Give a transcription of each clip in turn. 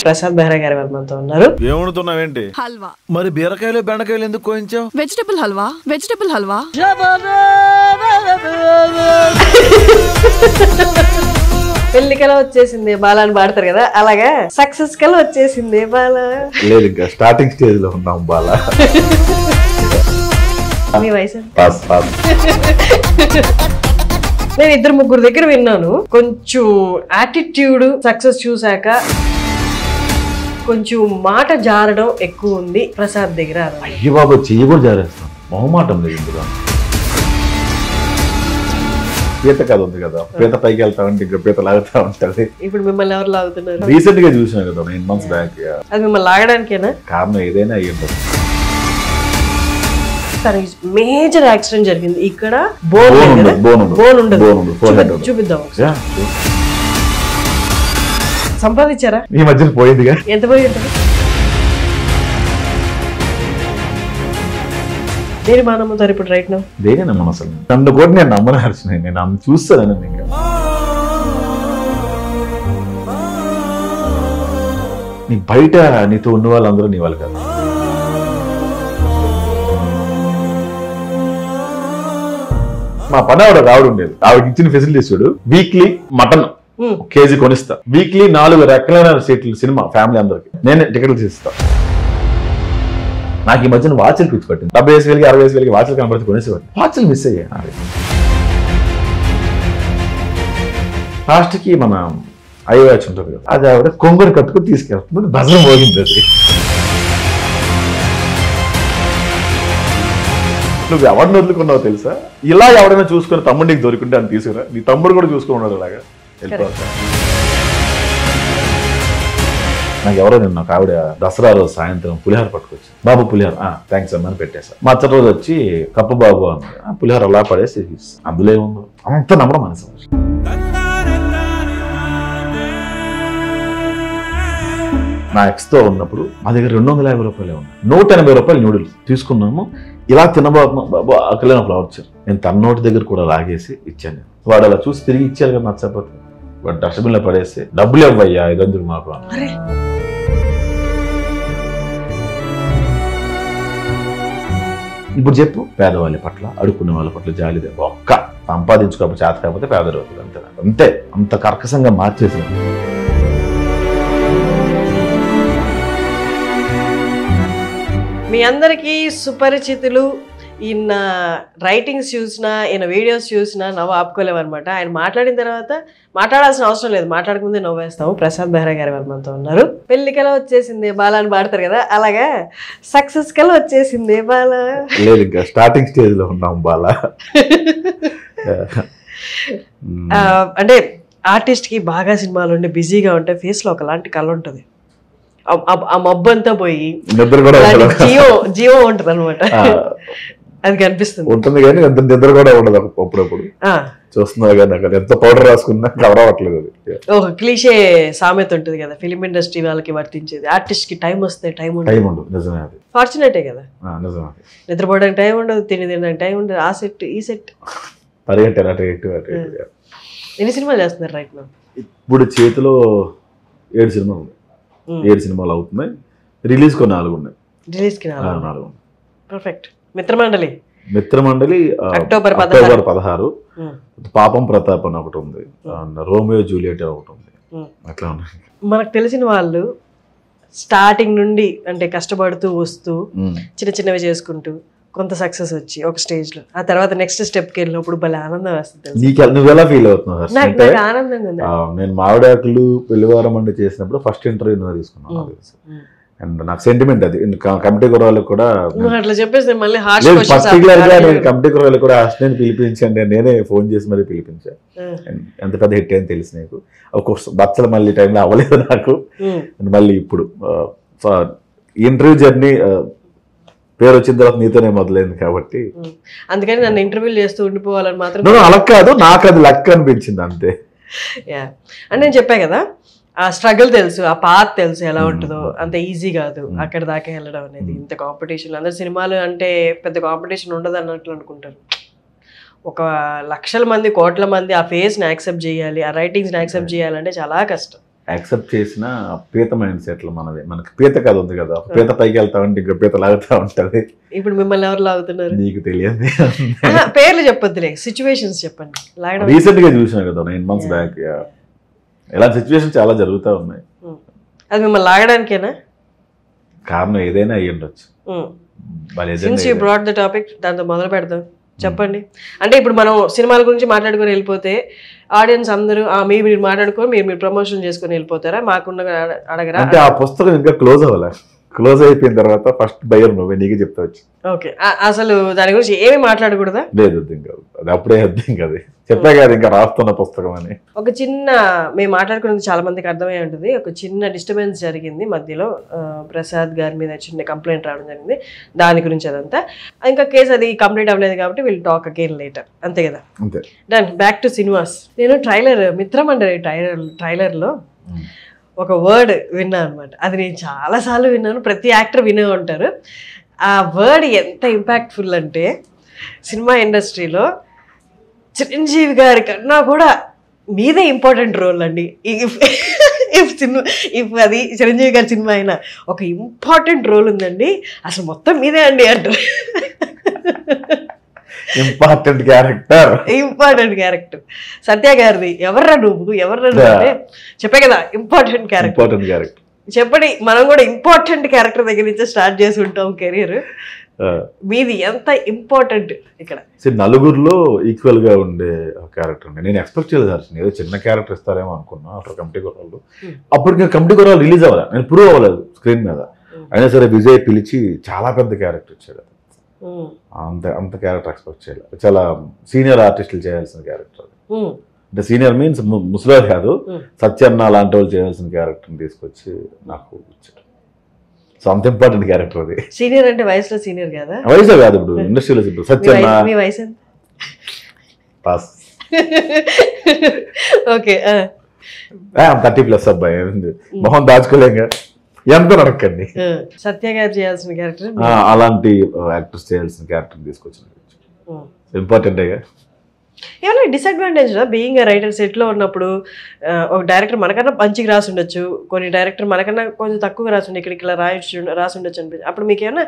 ప్రసాద్ బెహ్రా గారు మనతో ఉన్నారు. ఏమనుతున్నావేంటి? హల్వా. మరి బీరకాయలు బెండకాయలు ఎందుకు కోయించావు? వెజిటబుల్ హల్వా. వెజిటబుల్ హల్వా. పెళ్లి కల వచ్చేసింది బాలా అని పాడతారు కదా, అలాగా సక్సెస్ కల వచ్చేసింది బాలా. లేదు, ఇంకా స్టార్టింగ్ స్టేజ్ లో ఉన్నాం బాలా. మీ వయసు పాస్ పాస్. నేను 2-3 దగ్గర విన్నాను, కొంచెం యాటిట్యూడ్ సక్సెస్ చూసాక కొంచెం మాట జారడం ఎక్కువ ఉంది ప్రసాద్ దగ్గర. అయ్యో బాబు, చెయ్యి కూడా జారేస్తాం, మొహమాటం లేదు ఇందులో. పీత కథ ఉంది కదా, పీత పైకి వెళ్తా ఉంటే ఇంకా పీత లాగుతా ఉంటది. ఇప్పుడు మిమ్మల్ని ఎవరు లాగుతున్నారు? రీసెంట్ గా చూసినా కదా 9 months బ్యాక్. అది మిమ్మల్ని లాగడానికేనా? కారణం ఏదైనా అయ్యి ఉండదు. మేజర్ యాక్సిడెంట్ జరిగింది ఇక్కడ. బోన్ ఉండదు. చూపిద్దాం. సంపాదించారా? ఈ మధ్యన పోయిందిగా. ఎంత పోయి ఉంటుంది? దేని బాగా నమ్ముతారు ఇప్పుడు రైట్ నౌ? దేనే నమ్మను అసలు. నన్ను కూడా నేను నమ్మను హర్షణ. నేను చూస్తాను. ఇంకా నీ బయట నీతో ఉన్న వాళ్ళందరూ నీ వాళ్ళు కదా. మా పని ఆవిడ ఉండేది. ఆవిడకి ఇచ్చిన ఫెసిలిటీస్ చూడు. వీక్లీ మటన్ కేజీ కొనిస్తా. వీక్లీ 4 రెక్కలైన సీట్లు సినిమా ఫ్యామిలీ అందరికి నేనే టికెట్లు తీస్తా. నాకు ఈ మధ్యన వాచ్లు పిచ్చి పట్టింది. 70,000 60,000 వాచ్లు కనబడితే కొనేసేవాడు. వాచ్లు మిస్ అయ్యాయి. లాస్ట్ కి మన ఐవాచ్ ఉంటుంది కదా, అది ఆవిడ కొంగుని కట్టుకుని తీసుకెళ్తుంది. భజన మోగింది. అది నువ్వు ఎవరిని వదులుకున్నావు తెలుసా? ఇలా ఎవడైనా చూసుకుని తమ్ముడికి దొరికింటే అని తీసుకురా. నీ తమ్ముడు కూడా చూసుకుని ఉన్నాడు అలాగా. నాకు ఎవరో నిన్న ఒక ఆవిడ దసరా రోజు సాయంత్రం పులిహార పట్టుకొచ్చి, బాబు పులిహార థ్యాంక్స్ అమ్మని పెట్టేసా. మచ్చటి రోజు వచ్చి కప్పు బాబు అన్నాడు. పులిహార అలా పడేసి అందులో ఏముందో అంత నమ్మడం మనసు. నా ఎక్స్తో ఉన్నప్పుడు మా దగ్గర 250 రూపాయలే ఉన్నాయి. 180 రూపాయలు నూడిల్స్ తీసుకున్నాము. ఇలా తినబోతున్నాం. బాబు ఆకలిన ఫ్లవర్ వచ్చారు. నేను తన నోటి దగ్గర కూడా లాగేసి ఇచ్చాను. వాడు అలా చూసి తిరిగి ఇచ్చారు కదా, నచ్చకపోతే వాడు డస్ట్బిన్ లో పడేసి డబ్బులు ఇవ్వయ్యా 500 మాకు. ఇప్పుడు చెప్పు, పేదవాళ్ళ పట్ల అడుక్కునే వాళ్ళ పట్ల జాలిదే. ఒక్క సంపాదించుకోకపోతే చేత కాకపోతే పేద రోజులు అంతే. అంతే, అంత కర్కశంగా మార్చేసింది. మీ అందరికీ సుపరిచితులు. ఈయన రైటింగ్స్ చూసినా, ఈయన వీడియోస్ చూసినా నవ్వు ఆపుకోలేము అనమాట. ఆయన మాట్లాడిన తర్వాత మాట్లాడాల్సిన అవసరం లేదు, మాట్లాడకముందే నవ్వేస్తాము. ప్రసాద్ బెహ్రా గారు మనతో ఉన్నారు. పెళ్లి కల వచ్చేసింది బాలా అని పాడతారు కదా, అలాగా సక్సెస్ కల వచ్చేసింది బాలా. లేదు, ఇంకా స్టార్టింగ్ స్టేజ్ లో ఉన్నాం బాలా. అంటే ఆర్టిస్ట్ కి బాగా సినిమాలు ఉండి బిజీగా ఉంటే ఫేస్ లో ఒకలాంటి కళ ఉంటుంది. ఆ మబ్బు అంతా పోయి జీవం ఉంటది అనమాట. అది కనిపిస్తుంది. ఉంటుంది కానీ ఎంత నిద్ర కూడా ఉండదు అప్పుడప్పుడు. చూస్తున్నా కానీ అక్కడ ఎంత పౌడర్ రాసుకున్నా కవర్ అవ్వట్లేదు. అది ఒక క్లీషే సామెత ఉంటుంది కదా, ఫిలిం ఇండస్ట్రీ వాళ్ళకి వర్తించేది. ఆర్టిస్ట్ కి టైం వస్తే టైం ఉండదు. నిజమే, అది ఫార్చునేటే కదా. నిజమే. నిద్రపోవడానికి టైం ఉండదు, తినడానికి టైం ఉండదు. ఆ సెట్ ఈ సెట్ పరిగెట్టారు. ఎన్ని సినిమాలు చేస్తున్నారు రైట్ నౌ? ఇప్పుడు చేతిలో 7 సినిమాలు ఉన్నాయి. 7 సినిమాలు అవుతున్నాయి. రిలీజ్ కు 4 ఉన్నాయి. రిలీజ్ కి 4. పర్ఫెక్ట్. మిత్రమండలి అక్టోబర్ 16. పాపం ప్రతాప్ అని ఒకటి ఉంది. రోమియో జూలియట్ ఒకటి ఉంది. అట్లా ఉన్నాయి. మనకు తెలిసిన వాళ్ళు స్టార్టింగ్ నుండి అంటే కష్టపడుతూ వస్తూ చిన్న చిన్నవి చేసుకుంటూ కొంత సక్సెస్ వచ్చి ఒక స్టేజ్ లో, ఆ తర్వాత నెక్స్ట్ స్టెప్ కి వెళ్ళినప్పుడు భలే ఆనందం వస్తుంది. నువ్వు ఎలా ఫీల్ అవుతున్నావు? నాకు ఆనందంగా ఉంది. నేను మావిడాకులు పెళ్లివారం అంటే చేసినప్పుడు ఫస్ట్ ఇంటర్వ్యూ నువ్వు తీసుకున్నాను. అండ్ నాకు సెంటిమెంట్ అది. కమిటీ కుర్రాళ్ళకి కూడా అట్లా చెప్పేసి మళ్ళీ పర్టికులర్ గా నేను కమిటీ కుర్రాళ్ళకి కూడా నేను పిలిపించాను. నేనే ఫోన్ చేసి మరీ పిలిపించాను. ఎంత పెద్ద హిట్ అని తెలిసి నీకు ఒక్కొక్క బచ్చలు మళ్ళీ టైంలో అవ్వలేదు నాకు. మళ్ళీ ఇప్పుడు ఇంటర్వ్యూ జర్నీ పేరు వచ్చిన తర్వాత నీతోనే మొదలైంది కాబట్టి అందుకని నన్ను ఇంటర్వ్యూలు చేస్తూ ఉండిపోవాలని మాత్రం అలా కాదు, నాకు అది లక్ అనిపించింది అంతే. అని నేను చెప్పా కదా, ఆ స్ట్రగుల్ తెలుసు, ఆ పాత్ తెలుసు ఎలా ఉంటుందో. అంత ఈజీ కాదు అక్కడ దాకా వెళ్ళడం అనేది. ఇంత కాంపిటీషన్. అందరు సినిమాలు అంటే పెద్ద కాంపిటీషన్ ఉండదు అన్నట్లు అనుకుంటారు. ఒక లక్షల మంది కోట్ల మంది ఆ ఫేస్ని యాక్సెప్ట్ చేయాలి, ఆ రైటింగ్స్ని యాక్సెప్ట్ చేయాలంటే చాలా కష్టం. యాక్సెప్ట్ చేసిన పీత మైండ్ సెట్లు మనది. మనకి పీత కథ ఉంది కదా, పీత పైకి వెళ్తా ఉంటే ఇంకో పీత లాగుతూ ఉంటది. ఇప్పుడు మిమ్మల్ని ఎవరు లాగుతున్నారు? నీకు తెలియదు. పేర్లు చెప్పొద్దులే, సిచ్యువేషన్స్ చెప్పండి. రీసెంట్ గా చూసిన కదా 9 months బ్యాక్, ఇలా సిచ్యువేషన్ చాలా జరుగుతూ ఉన్నాయి. అది మిమ్మల్ని లాగడానికేనా? కారణం ఏదైనా అయ్యి ఉండొచ్చు. Since you brought the topic, దాంతో మొదలు పెడదాం. చెప్పండి. అంటే ఇప్పుడు మనం సినిమాల గురించి మాట్లాడుకొని వెళ్ళిపోతే ఆడియన్స్ అందరూ మీరు మాట్లాడుకొని మీరు ప్రమోషన్ చేసుకొని వెళ్ళిపోతారా? మాకున్న అడగరా? అంటే ఆ పుస్తకం ఇంకా క్లోజ్ అవ్వాలి. క్లోజ్ అయిపోయిన తర్వాత ఫస్ట్ బయర్ నువ్వే, నీకే చెప్తా వచ్చి. ఓకే, అసలు దాని గురించి ఏమీ మాట్లాడకూడదా? లేదు, అర్థం కాదు. అది అప్పుడే అర్థం కాదు. చెప్పా కదా ఇంకా రాస్తున్న పుస్తకం అని. ఒక చిన్న, మేము మాట్లాడుకున్నది చాలా మందికి అర్థమై ఉంటుంది. ఒక చిన్న డిస్టర్బెన్స్ జరిగింది మధ్యలో, ప్రసాద్ గారి మీద చిన్న కంప్లైంట్ రావడం జరిగింది. దాని గురించి అదంతా ఇంకా కేసు అది కంప్లీట్ అవ్వలేదు కాబట్టి విల్ టాక్ అగైన్ లేటర్. అంతే కదా? అంతే. డన్. Back to cinemas. నేను మిత్రమండలి ట్రైలర్లో ఒక వర్డ్ విన్నా అనమాట. అది నేను చాలాసార్లు విన్నాను, ప్రతి యాక్టర్ వినే ఉంటారు. ఆ వర్డ్ ఎంత ఇంపాక్ట్ఫుల్ అంటే, సినిమా ఇండస్ట్రీలో చిరంజీవి గారి కన్నా కూడా మీదే ఇంపార్టెంట్ రోల్ అండి. ఇఫ్ అది చిరంజీవి గారి సినిమా అయినా ఒక ఇంపార్టెంట్ రోల్ ఉందండి, అసలు మొత్తం మీదే అండి అంటారు. ఇంపార్టెంట్ క్యారెక్టర్ సత్య గారిది. ఎవర్రా నువ్వు అంటే చెప్పే కదా ఇంపార్టెంట్ క్యారెక్టర్. చెప్పండి, మనం కూడా ఇంపార్టెంట్ క్యారెక్టర్ దగ్గర నుంచి స్టార్ట్ చేసి ఉంటాం కెరీర్. మీది ఎంత ఇంపార్టెంట్ ఇక్కడ? నలుగురిలో ఈక్వల్ గా ఉండే క్యారెక్టర్. నేను ఎక్స్పెక్ట్ చేయలేదు, ఏదో చిన్న క్యారెక్టర్ ఇస్తారేమో అనుకున్నా. ఆఫ్టర్ కమిటీ గుర్రాలు, అప్పటికి కమిటీ గుర్రాలు రిలీజ్ అవ్వాలి, నేను ప్రూవ్ అవ్వలేదు స్క్రీన్ మీద. అయినా సరే విజయ్ పిలిచి చాలా పెద్ద క్యారెక్టర్ ఇచ్చాడు. అంత క్యారెక్టర్ ఎక్స్పెక్ట్ చేయలేదు. చాలా సీనియర్ ఆర్టిస్టులు చేయాల్సిన క్యారెక్టర్. అంటే సీనియర్ మీన్స్ ముసలి కాదు, సత్యన్న లాంటి వాళ్ళు చేయాల్సిన క్యారెక్టర్ని తీసుకొచ్చి నాకు ఇచ్చాడు. సో అంత ఇంపార్టెంట్ క్యారెక్టర్ అది. సీనియర్ అంటే వయసులో సీనియర్ కదా? వయసు కాదు, ఇప్పుడు ఇండస్ట్రీలో ఇప్పుడు సత్యన్న. మీ వయసు ఎంత? పాస్. ఓకే, 30+ అబ్బాయి. మొహం దాచుకోలేక ఎంత నడకండి. సత్య గారు చేయాల్సిన క్యారెక్టర్, అలాంటి యాక్టర్స్ చేయాల్సిన క్యారెక్టర్ తీసుకొచ్చిన ఇంపార్టెంట్. ఏమైనా డిసడ్వాంటేజ్ బీయింగ్ రైటర్ సెట్లో ఉన్నప్పుడు? ఒక డైరెక్టర్ మనకన్నా మంచిగా రాసి ఉండొచ్చు, కొన్ని డైరెక్టర్ మనకన్నా కొంచెం తక్కువగా రాసి ఉండే, ఇక్కడికి ఇలా రాసి ఉండొచ్చు అనిపించింది. అప్పుడు మీకు ఏమన్నా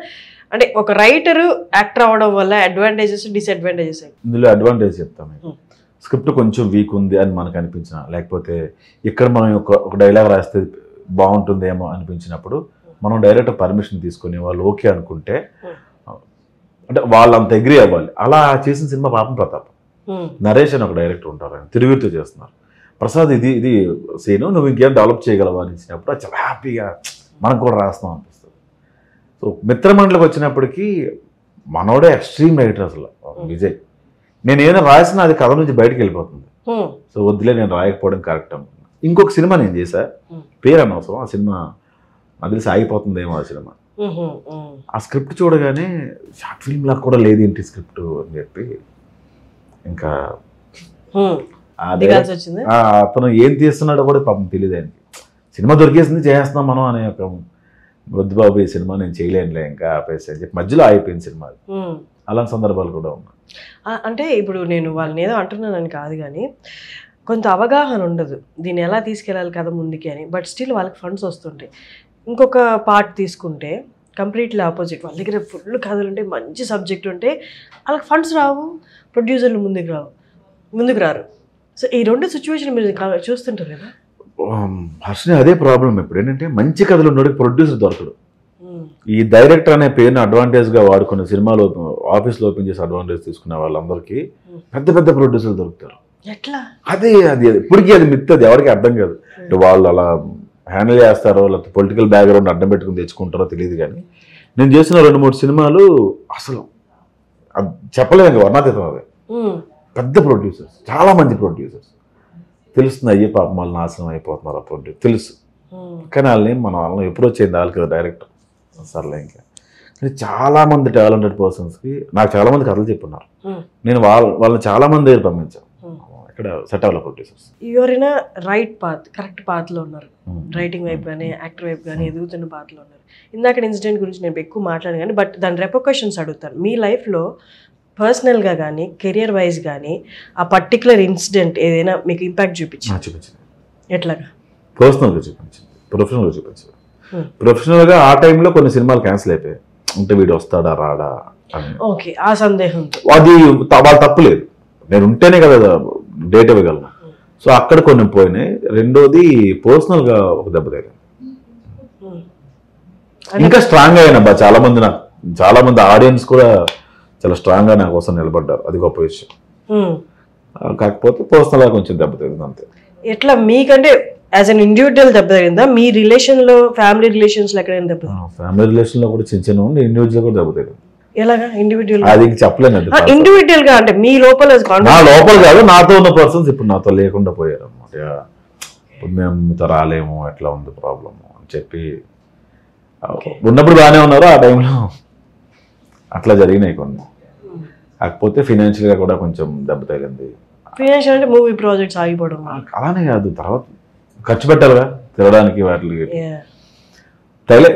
అంటే ఒక రైటరు యాక్టర్ అవ్వడం వల్ల అడ్వాంటేజెస్ డిసడ్వాంటేజెస్? ఇందులో అడ్వాంటేజ్ చెప్తాను. స్క్రిప్ట్ కొంచెం వీక్ ఉంది అని మనకు అనిపించిన, లేకపోతే ఇక్కడ మనం ఒక డైలాగ్ రాస్తే బాగుంటుందేమో అనిపించినప్పుడు మనం డైరెక్టర్ పర్మిషన్ తీసుకుని వాళ్ళు ఓకే అనుకుంటే, అంటే వాళ్ళు అంత అగ్రీ అవ్వాలి. అలా చేసిన సినిమా పాపం ప్రతాప్. నరేష్ అని ఒక డైరెక్టర్ ఉంటారు, ఆయన తిరుగుతూ చేస్తున్నారు. ప్రసాద్ ఇది సీను నువ్వు ఇంకేం డెవలప్ చేయగలవా అని ఇచ్చినప్పుడు చాలా హ్యాపీగా మనకు కూడా రాస్తాం అనిపిస్తుంది. సో మిత్రమండలికి వచ్చినప్పటికీ మనోడే ఎక్స్ట్రీమ్ రైటర్ అసలు విజయ్. నేను ఏదైనా రాసినా అది కథ నుంచి బయటకు వెళ్ళిపోతుంది. సో వద్దులే, నేను రాయకపోవడం కరెక్ట్ అనుకున్నాను. ఇంకొక సినిమా నేను చేశా, పేరు అనవసరం. ఆ సినిమా అది తెలిసి ఆగిపోతుందేమో ఆ సినిమా. ఆ స్క్రిప్ట్ చూడగానే షార్ట్ ఫిల్మ్ లాగా కూడా లేదు ఏంటి స్క్రిప్ట్ అని చెప్పి ఇంకా అతను ఏం తీస్తున్నాడో కూడా పాపం తెలియదు ఆయనకి. సినిమా దొరికేసింది చేస్తున్నాం మనం అనే ఒక వద్దు బాబు ఈ సినిమా నేను చేయలేనులే ఇంకా ఆపేసి అని చెప్పి మధ్యలో ఆగిపోయింది సినిమా. అలాంటి సందర్భాలు కూడా ఉన్నాయి. అంటే ఇప్పుడు నేను వాళ్ళని ఏదో అంటున్నానని కాదు, కానీ కొంత అవగాహన ఉండదు దీన్ని ఎలా తీసుకెళ్ళాలి కథ ముందుకి అని. బట్ స్టిల్ వాళ్ళకి ఫండ్స్ వస్తుంటాయి. ఇంకొక పార్ట్ తీసుకుంటే కంప్లీట్లీ ఆపోజిట్, వాళ్ళ దగ్గర ఫుల్ కథలు ఉంటాయి, మంచి సబ్జెక్ట్ ఉంటే వాళ్ళకి ఫండ్స్ రావు, ప్రొడ్యూసర్లు ముందుకు రారు. సో ఈ రెండు సిచ్యువేషన్ మీరు చూస్తుంటారు కదా. హర్షని అదే ప్రాబ్లం. ఇప్పుడు ఏంటంటే మంచి కథలు ఉన్నోడికి ప్రొడ్యూసర్ దొరకడు. ఈ డైరెక్టర్ అనే పేరుని అడ్వాంటేజ్గా వాడుకున్న సినిమాలో ఆఫీస్లో ఓపెన్ చేసి అడ్వాంటేజ్ తీసుకునే వాళ్ళందరికీ పెద్ద పెద్ద ప్రొడ్యూసర్లు దొరుకుతారు. ఎట్లా? అది ఇప్పటికీ అది మిత్, అది ఎవరికి అర్థం కాదు. వాళ్ళు అలా హ్యాండిల్ చేస్తారో లేకపోతే పొలిటికల్ బ్యాక్గ్రౌండ్ అడ్డం పెట్టుకుని తెచ్చుకుంటారో తెలియదు. కానీ నేను చేసిన 2-3 సినిమాలు అసలు చెప్పలేదు, వర్ణాతీతం. అవి పెద్ద ప్రొడ్యూసర్స్, చాలా మంది ప్రొడ్యూసర్స్. తెలుస్తుంది అయ్యే పాపం వాళ్ళు నాశనం అయిపోతున్నారు ఆ ప్రొడ్యూసర్ తెలుసు. కానీ వాళ్ళని వాళ్ళని అప్రోచ్ అయింది వాళ్ళకి కదా డైరెక్టర్ సర్లే. ఇంకా కానీ చాలామంది టాలెంటెడ్ పర్సన్స్కి నాకు చాలామంది కథలు చెప్పున్నారు. నేను వాళ్ళని చాలామంది దగ్గర పంపించాను. ఇక్కడ సెట్ అవ్వాలి ప్రొడ్యూసర్స్. ఎవరైనా రైట్ పాత్, కరెక్ట్ పాత్లో ఉన్నారు, రైటింగ్ వైపు కానీ యాక్టర్ వైపు కానీ ఎదుగుతున్న పాత్లో ఉన్నారు. ఇందాక ఇన్సిడెంట్ గురించి నేను ఎక్కువ మాట్లాడాను కానీ బట్ దాని రెపర్కషన్స్ అడుగుతాను. మీ లైఫ్లో పర్సనల్గా కానీ కెరియర్ వైజ్ కానీ ఆ పర్టికులర్ ఇన్సిడెంట్ ఏదైనా మీకు ఇంపాక్ట్ చూపించింది? చూపించింది. ఎట్లాగా? పర్సనల్గా చూపించింది, ప్రొఫెషనల్గా చూపించింది. ప్రొఫెషనల్గా ఆ టైంలో కొన్ని సినిమాలు క్యాన్సిల్ అయిపోయాయి. అంటే వీడు వస్తాడా రాడా అని. ఓకే, ఆ సందేహం అది వాళ్ళు తప్పులేదు, నేను ఉంటేనే కదా డేట్ ఇవ్వగలను. సో అక్కడ కొన్ని పోయినాయి. రెండోది పర్సనల్గా ఒక దెబ్బ తగిలింది. ఇంకా స్ట్రాంగ్ అయినా చాలా మంది ఆడియన్స్ కూడా చాలా స్ట్రాంగ్ గా నా కోసం నిలబడ్డారు, అది గొప్ప విషయం. కాకపోతే పర్సనల్ గా కొంచెం దెబ్బ తగిలింది అంతే. ఎట్లా మీకంటే యాజ్ అన్ ఇండివిజువల్ దెబ్బ తగిలిందా? మీ రిలేషన్ లో, ఫ్యామిలీ రిలేషన్స్ లో ఎక్కడైనా దెబ్బ? ఫ్యామిలీ రిలేషన్ లో కూడా చిన్న ఉండి ఇండివిజువల్ కూడా దెబ్బ తగిలింది. ఎలాగా ఇండివిజువల్? అది చెప్పలేను. ఇండివిజువల్ గా అంటే మీ లోపల నా లోపల కాదు, నాతో ఉన్న పర్సన్స్ ఇప్పుడు నాతో లేకుండా పోయారు అనమాట. ఇప్పుడు మేము మీతో రాలేము, ఎట్లా ఉంది ప్రాబ్లమ్ అని చెప్పి ఉన్నప్పుడు బాగానే ఉన్నారు. ఆ టైంలో అట్లా జరిగినాయి కొన్ని. కాకపోతే ఫైనాన్షియల్ గా కూడా కొంచెం దెబ్బ తగిలింది. ఫైనాన్షియల్ అంటే మూవీ ప్రాజెక్ట్స్ ఆగిపోవడం అలానే కాదు, తర్వాత ఖర్చు పెట్టాలిగా తినడానికి వాటికి.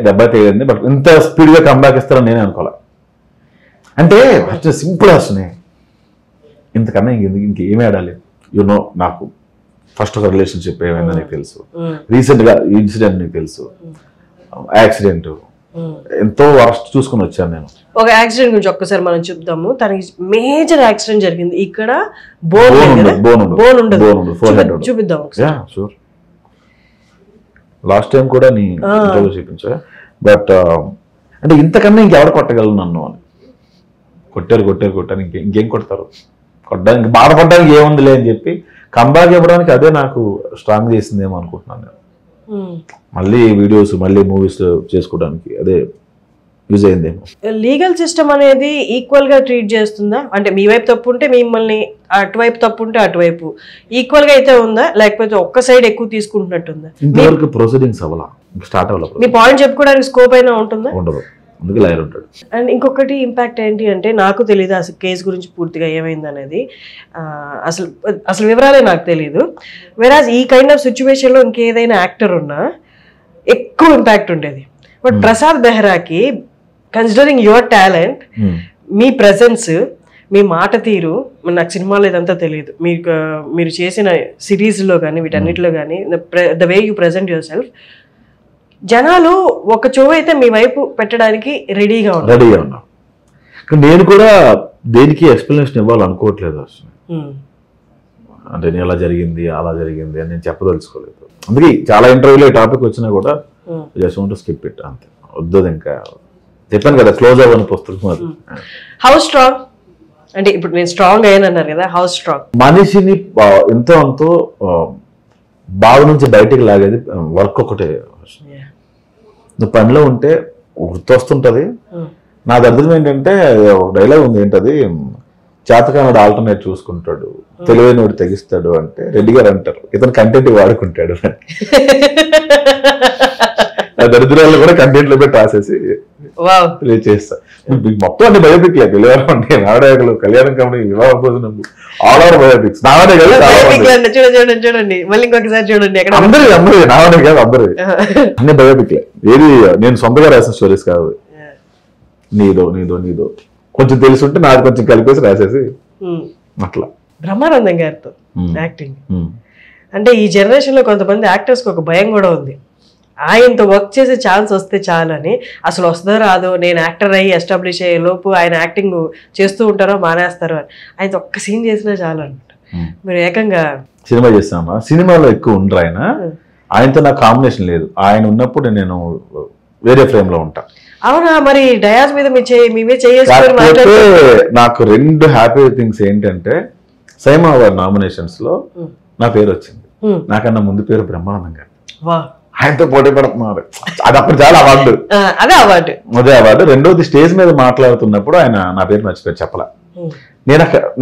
దెబ్బ తగిలింది. బట్ ఇంత స్పీడ్ గా కంబ్యాక్ ఇస్తారని నేనే అనుకోలే. అంటే సింపుల్ వస్తున్నాయి, ఇంతకన్నా ఇంకేమీ ఆడాలి. యూనో నాకు ఫస్ట్ ఒక రిలేషన్షిప్ ఏమైందో నీకు తెలుసు, రీసెంట్ గా ఇన్సిడెంట్ నీకు తెలుసు, యాక్సిడెంట్ ఎంతో వరస్ట్ చూసుకుని వచ్చాను నేను. ఒక యాక్సిడెంట్ గురించి ఒక్కసారి మనం చెప్దాము. తనకి మేజర్ యాక్సిడెంట్ జరిగింది ఇక్కడ. బోన్ ఉండదు, చూపిద్దాం. లాస్ట్ టైం కూడా నీ ఇంటర్వ్యూ చూపించా. బట్ అంటే ఇంతకన్నా ఇంకెవరు కొట్టగలరు నన్ను అని. కొట్టారు ఇంకేం కొడతారు, కొట్టడానికి బాధపడడానికి ఏముందిలే అని చెప్పి కంబ్యాక్ ఇవ్వడానికి అదే నాకు స్ట్రాంగ్ చేసిందేమో అనుకుంటున్నాను నేను. మళ్ళీ వీడియోస్, మళ్ళీ మూవీస్ చేసుకోవడానికి అదే యూజ్ అయిందేమో. లీగల్ సిస్టమ్ అనేది ఈక్వల్ గా ట్రీట్ చేస్తుందా? అంటే మీ వైపు తప్పు ఉంటే మిమ్మల్ని, అటువైపు తప్పు ఉంటే అటువైపు ఈక్వల్ గా అయితే ఉందా, లేకపోతే ఒక్క సైడ్ ఎక్కువ తీసుకుంటున్నట్టుందా? ఇంతవరకు ప్రొసీడింగ్స్ అవ్వాలా, స్టార్ట్ అవ్వాలి. మీ పాయింట్ చెప్పుకోవడానికి స్కోప్ అయినా ఉంటుందా? ఉండదు, అందుకే లాయర్ ఉంటాడు. అండ్ ఇంకొకటి ఇంపాక్ట్ ఏంటి అంటే, నాకు తెలియదు అసలు కేసు గురించి పూర్తిగా ఏమైంది అనేది, అసలు వివరాలే నాకు తెలియదు. వెరాజ్ ఈ కైండ్ ఆఫ్ సిచ్యువేషన్లో ఇంకేదైనా యాక్టర్ ఉన్నా ఎక్కువ ఇంపాక్ట్ ఉండేది. బట్ ప్రసాద్ బెహ్రాకి, కన్సిడరింగ్ యువర్ టాలెంట్, మీ ప్రెజెన్స్, మీ మాట తీరు, నాకు సినిమాలో ఇదంతా తెలియదు, మీరు చేసిన సిరీస్లో కానీ వీటన్నిటిలో కానీ the way you present your self, జనాలు ఒక చెవు అయితే మీ వైపు పెట్టడానికి రెడీగా ఉన్నా. నేను కూడా దేనికి ఎక్స్ప్లెనేషన్ ఇవ్వాలనుకోవట్లేదు అసలు. అంటే నేను అలా జరిగింది అలా జరిగింది అని నేను చెప్పదలుచుకోలేదు. అందుకే చాలా ఇంటర్వ్యూలో ఈ టాపిక్ వచ్చినా కూడా just want to skip it అంతే. వద్దు, ఇంకా చెప్పాను కదా క్లోజ్ అవ్వని పుస్తకం అది. హౌ స్ట్రాంగ్ అంటే ఇప్పుడు నేను స్ట్రాంగ్ అయ్యానన్నారు కదా, హౌ స్ట్రాంగ్? మనిషిని ఎంతో అంతో బావి నుంచి బయటికి లాగేది వర్క్ ఒకటే. నువ్వు పనిలో ఉంటే గుర్తొస్తుంటది. నా అర్థం ఏంటంటే డైలాగ్ ఉంది, ఏంటది, చేతకానుడు ఆల్టర్నేట్ చూసుకుంటాడు, తెలివైనోడు తెగిస్తాడు అంటే రెడ్డి గారు అంటారు, ఇతను కంటెంట్ వాడుకుంటాడు. దరిద్రాలు కూడా కంటెంట్ లో పెట్టి రాసేసి చేస్తా. మొత్తం అన్ని బయోపిక్ లేదు, పిల్లవారు అంటే నాటకాలు, కళ్యాణం కంపెనీ, వివాహ భోజనం, ఆల్ ఓవర్ బయోపిక్స్ నావనే కదా. చూడండి మళ్ళీ ఇంకొకసారి చూడండి, అందరి నావనే కాదు, అందరు అన్ని బయోపిక్లే. ఏది నేను సొంతగా రాసిన స్టోరీస్ కాదు. నీదో కొంచెం తెలుసుంటే నాది కొంచెం కలిపేసి రాసేసి అట్లా. బ్రహ్మానందం గారితో యాక్టింగ్ అంటే ఈ జనరేషన్ లో కొంతమంది యాక్టర్స్ కి ఒక భయం కూడా ఉంది, ఆయనతో వర్క్ చేసే ఛాన్స్ వస్తే చాలని. అసలు వస్తుందో రాదో, నేను యాక్టర్ అయ్యి ఎస్టాబ్లిష్ అయ్యే లోపు ఆయన యాక్టింగ్ చేస్తూ ఉంటారో మానేస్తారో అని. ఆయనతో ఒక్క సీన్ చేసినా చాలు అనమాట. మీరు ఏకంగా సినిమా చేస్తామా, సినిమాలో ఎక్కువ ఉండరు ఆయన. ఆయనతో నాకు కాంబినేషన్ లేదు. ఆయన ఉన్నప్పుడు నేను వేరే ఫ్రేమ్ లో ఉంటా. అవునా? మరి డయాస్ మీద మీవే చేసుకొని నాకు రెండు హ్యాపీ థింగ్స్ ఏంటంటే, సైమా అవార్డ్ నామినేషన్స్ లో నా పేరు వచ్చింది. నాకన్నా ముందు పేరు బ్రహ్మానందం గారు. ఆయనతో పోటీ పడుతున్నారు, అది అప్పుడు చాలా అవార్డు. అదే అవార్డు. రెండోది స్టేజ్ మీద మాట్లాడుతున్నప్పుడు ఆయన నా పేరు మర్చిపోయి చెప్పలా.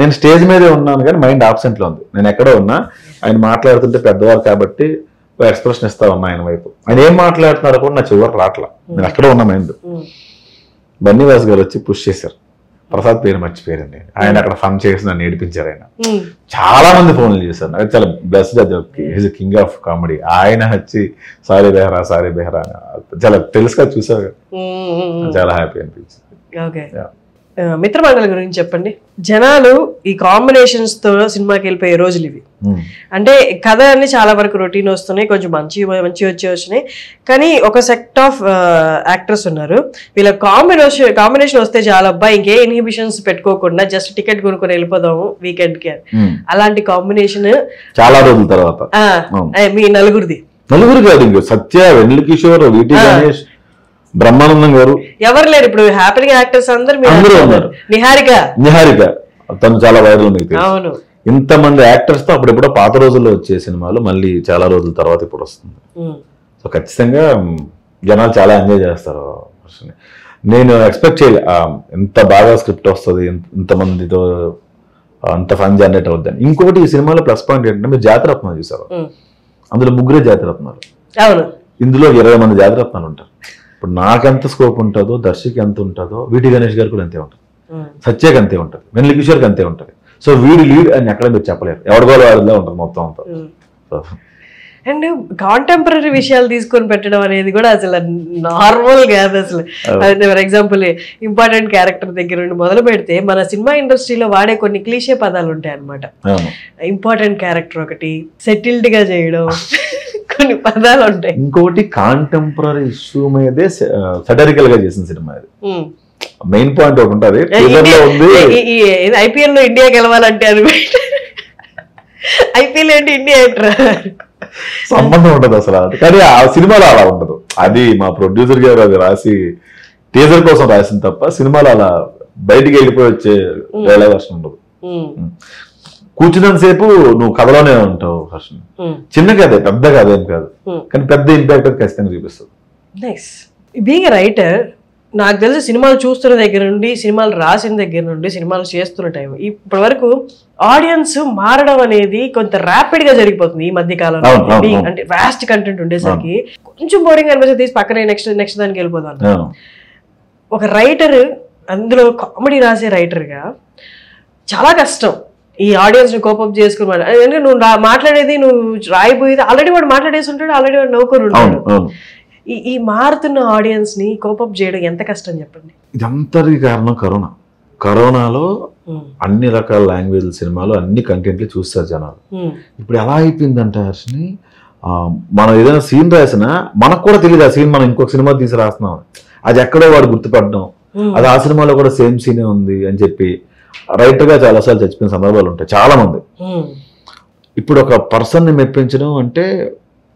నేను స్టేజ్ మీదే ఉన్నాను కానీ మైండ్ ఆబ్సెంట్ లో ఉంది. నేను ఎక్కడో ఉన్నా, ఆయన మాట్లాడుతుంటే పెద్దవారు కాబట్టి ఎక్స్ప్రెషన్ ఇస్తా ఉన్నా ఆయన వైపు. ఆయన ఏం మాట్లాడుతున్నారో కూడా నా చివరికి రావట్లా, నేను అక్కడే ఉన్నా మైండ్. బన్నీవాస్ గారు వచ్చి పుష్ చేశారు, ప్రసాద్ పేరు మర్చిపోయారండి. ఆయన అక్కడ ఫన్ చేసి నన్ను ఏడిపించారు. ఆయన చాలా మంది ఫోన్లు చేశారు, నాకు చాలా blessed. Is king of comedy. ఆయన వచ్చి సారీ బెహరా చాలా తెలుసుగా చూసారు, చాలా హ్యాపీ అనిపించింది. మిత్రమండలి గురించి చెప్పండి. జనాలు ఈ కాంబినేషన్స్ తో సినిమాకి వెళ్ళిపోయే రోజులు ఇవి. అంటే కథ అన్ని చాలా వరకు రొటీన్ వస్తున్నాయి, కొంచెం మంచి వచ్చినాయి. కానీ ఒక సెక్ట్ ఆఫ్ యాక్టర్స్ ఉన్నారు, వీళ్ళ కాంబినేషన్ వస్తే చాలా అబ్బాయి ఇంకే ఇన్హిబిషన్స్ పెట్టుకోకుండా జస్ట్ టికెట్ కొనుక్కొని వెళ్ళిపోదాము వీకెండ్ కి. అలాంటి కాంబినేషన్ చాలా రోజుల తర్వాత మీ నలుగురు కాదు, ఇంకో సత్య, వెన్నెల కిషోర్, వీటి గణేష్, బ్రహ్మానందం గారు, ఎవరు లేరు ఇప్పుడు హ్యాపీగా యాక్టర్స్ అందరూ ఉన్నారు. నిహారిక తను చాలా వైరల్, మీకు అవును. ఇంతమంది యాక్టర్స్ తో అప్పుడెప్పుడో పాత రోజుల్లో వచ్చే సినిమాలు మళ్ళీ చాలా రోజుల తర్వాత ఇప్పుడు వస్తుంది. సో ఖచ్చితంగా జనాలు చాలా ఎంజాయ్ చేస్తారు. నేను ఎక్స్పెక్ట్ చేయలే ఎంత బాగా స్క్రిప్ట్ వస్తుంది, ఇంతమందితో అంత ఫన్ జనరేట్ అవుద్దని. ఇంకొకటి ఈ సినిమాలో ప్లస్ పాయింట్ ఏంటంటే మీరు జాతిరత్నాలు చూసారు, అందులో 3 జాతిరత్నాలు, ఇందులో 20 మంది జాతిరత్నాలు ఉంటారు. ఇప్పుడు నాకెంత స్కోప్ ఉంటుందో, దర్శకి ఎంత ఉంటుందో, వీటి గణేష్ గారు కూడా అంతే ఉంటుంది, సత్యకి అంతే ఉంటుంది, వెన్నెల కిషోర్కి అంతే ఉంటుంది. సో వీడి లీడ్ అని ఎక్కడ మీరు చెప్పలేరు, ఎవరికోలో వాడిలో ఉంటుంది మొత్తం అంతా. అండ్ కాంటెంపరీ విషయాలు తీసుకొని పెట్టడం అనేది కూడా అసలు నార్మల్ కాదు అసలు. ఫర్ ఎగ్జాంపుల్ ఇంపార్టెంట్ క్యారెక్టర్ దగ్గర నుండి మొదలు పెడితే మన సినిమా ఇండస్ట్రీలో వాడే కొన్ని క్లీషే పదాలు ఉంటాయి అన్నమాట. ఇంపార్టెంట్ క్యారెక్టర్ ఒకటి, సెటిల్డ్ గా చేయడం, కొన్ని పదాలు ఉంటాయి. ఇంకొకటి కాంటెంపరీ ఇష్యూ మీదే సటరికల్ గా చేసిన సినిమా ఇది. మెయిన్ పాయింట్ ఒకటి ఉంటుంది, ఐపీఎల్ లో ఇండియా గెలవాలంటే అది ఐపీఎల్ ఏంటి ఇండియా ఏంట్రా సంబంధం ఉండదు అసలు. కానీ ఆ సినిమాలో అలా ఉండదు, అది మా ప్రొడ్యూసర్ గారు అది రాసి టీజర్ కోసం రాసిన తప్ప సినిమాలో అలా బయటికి వెళ్ళిపోయి వచ్చే వేళ వర్షం ఉండదు. కూర్చున్నంత సేపు నువ్వు కథలోనే ఉంటావు హర్షన్. చిన్న కథే, పెద్ద కథ ఏం కాదు, కానీ పెద్ద ఇంపాక్ట్ ఖచ్చితంగా చూపిస్తుంది. నైస్. బీయింగ్ ఎ రైటర్, నాకు తెలిసి సినిమాలు చూస్తున్న దగ్గర నుండి, సినిమాలు రాసిన దగ్గర నుండి, సినిమాలు చేస్తున్న టైం ఇప్పటి వరకు ఆడియన్స్ మారడం అనేది కొంత ర్యాపిడ్ గా జరిగిపోతుంది ఈ మధ్య కాలంలో. అంటే వాస్ట్ కంటెంట్ ఉండేసరికి కొంచెం బోరింగ్ అనిపించి తీసి పక్కనే నెక్స్ట్ దానికి వెళ్ళిపోతాను. ఒక రైటర్, అందులో కామెడీ రాసే రైటర్ గా చాలా కష్టం ఈ ఆడియన్స్ ని కోపప్ చేసుకుని. ఎందుకంటే నువ్వు మాట్లాడేది, నువ్వు రాయిపోయేది ఆల్రెడీ వాడు మాట్లాడేసి ఉంటాడు, ఆల్రెడీ వాడు నవ్వుకొని ఉంటాడు. ఈ మారుతున్న ఆడియన్స్ ని కోపప్ చేయడం ఎంత కష్టం చెప్పండి. ఇదంతటి కారణం కరోనా. కరోనాలో అన్ని రకాల లాంగ్వేజ్ సినిమాలు, అన్ని కంటెంట్లు చూస్తారు జనాలు. ఇప్పుడు ఎలా అయిపోయిందంటే హర్షిని, మనం ఏదైనా సీన్ రాసినా మనకు కూడా తెలియదు ఆ సీన్ మనం ఇంకొక సినిమా తీసి రాస్తున్నాం, అది ఎక్కడో వాడు గుర్తుపడడం, అది ఆ సినిమాలో కూడా సేమ్ సీనే ఉంది అని చెప్పి రైటర్ గా చాలాసార్లు చచ్చిపోయిన సందర్భాలు ఉంటాయి చాలా మంది. ఇప్పుడు ఒక పర్సన్ ని మెప్పించడం అంటే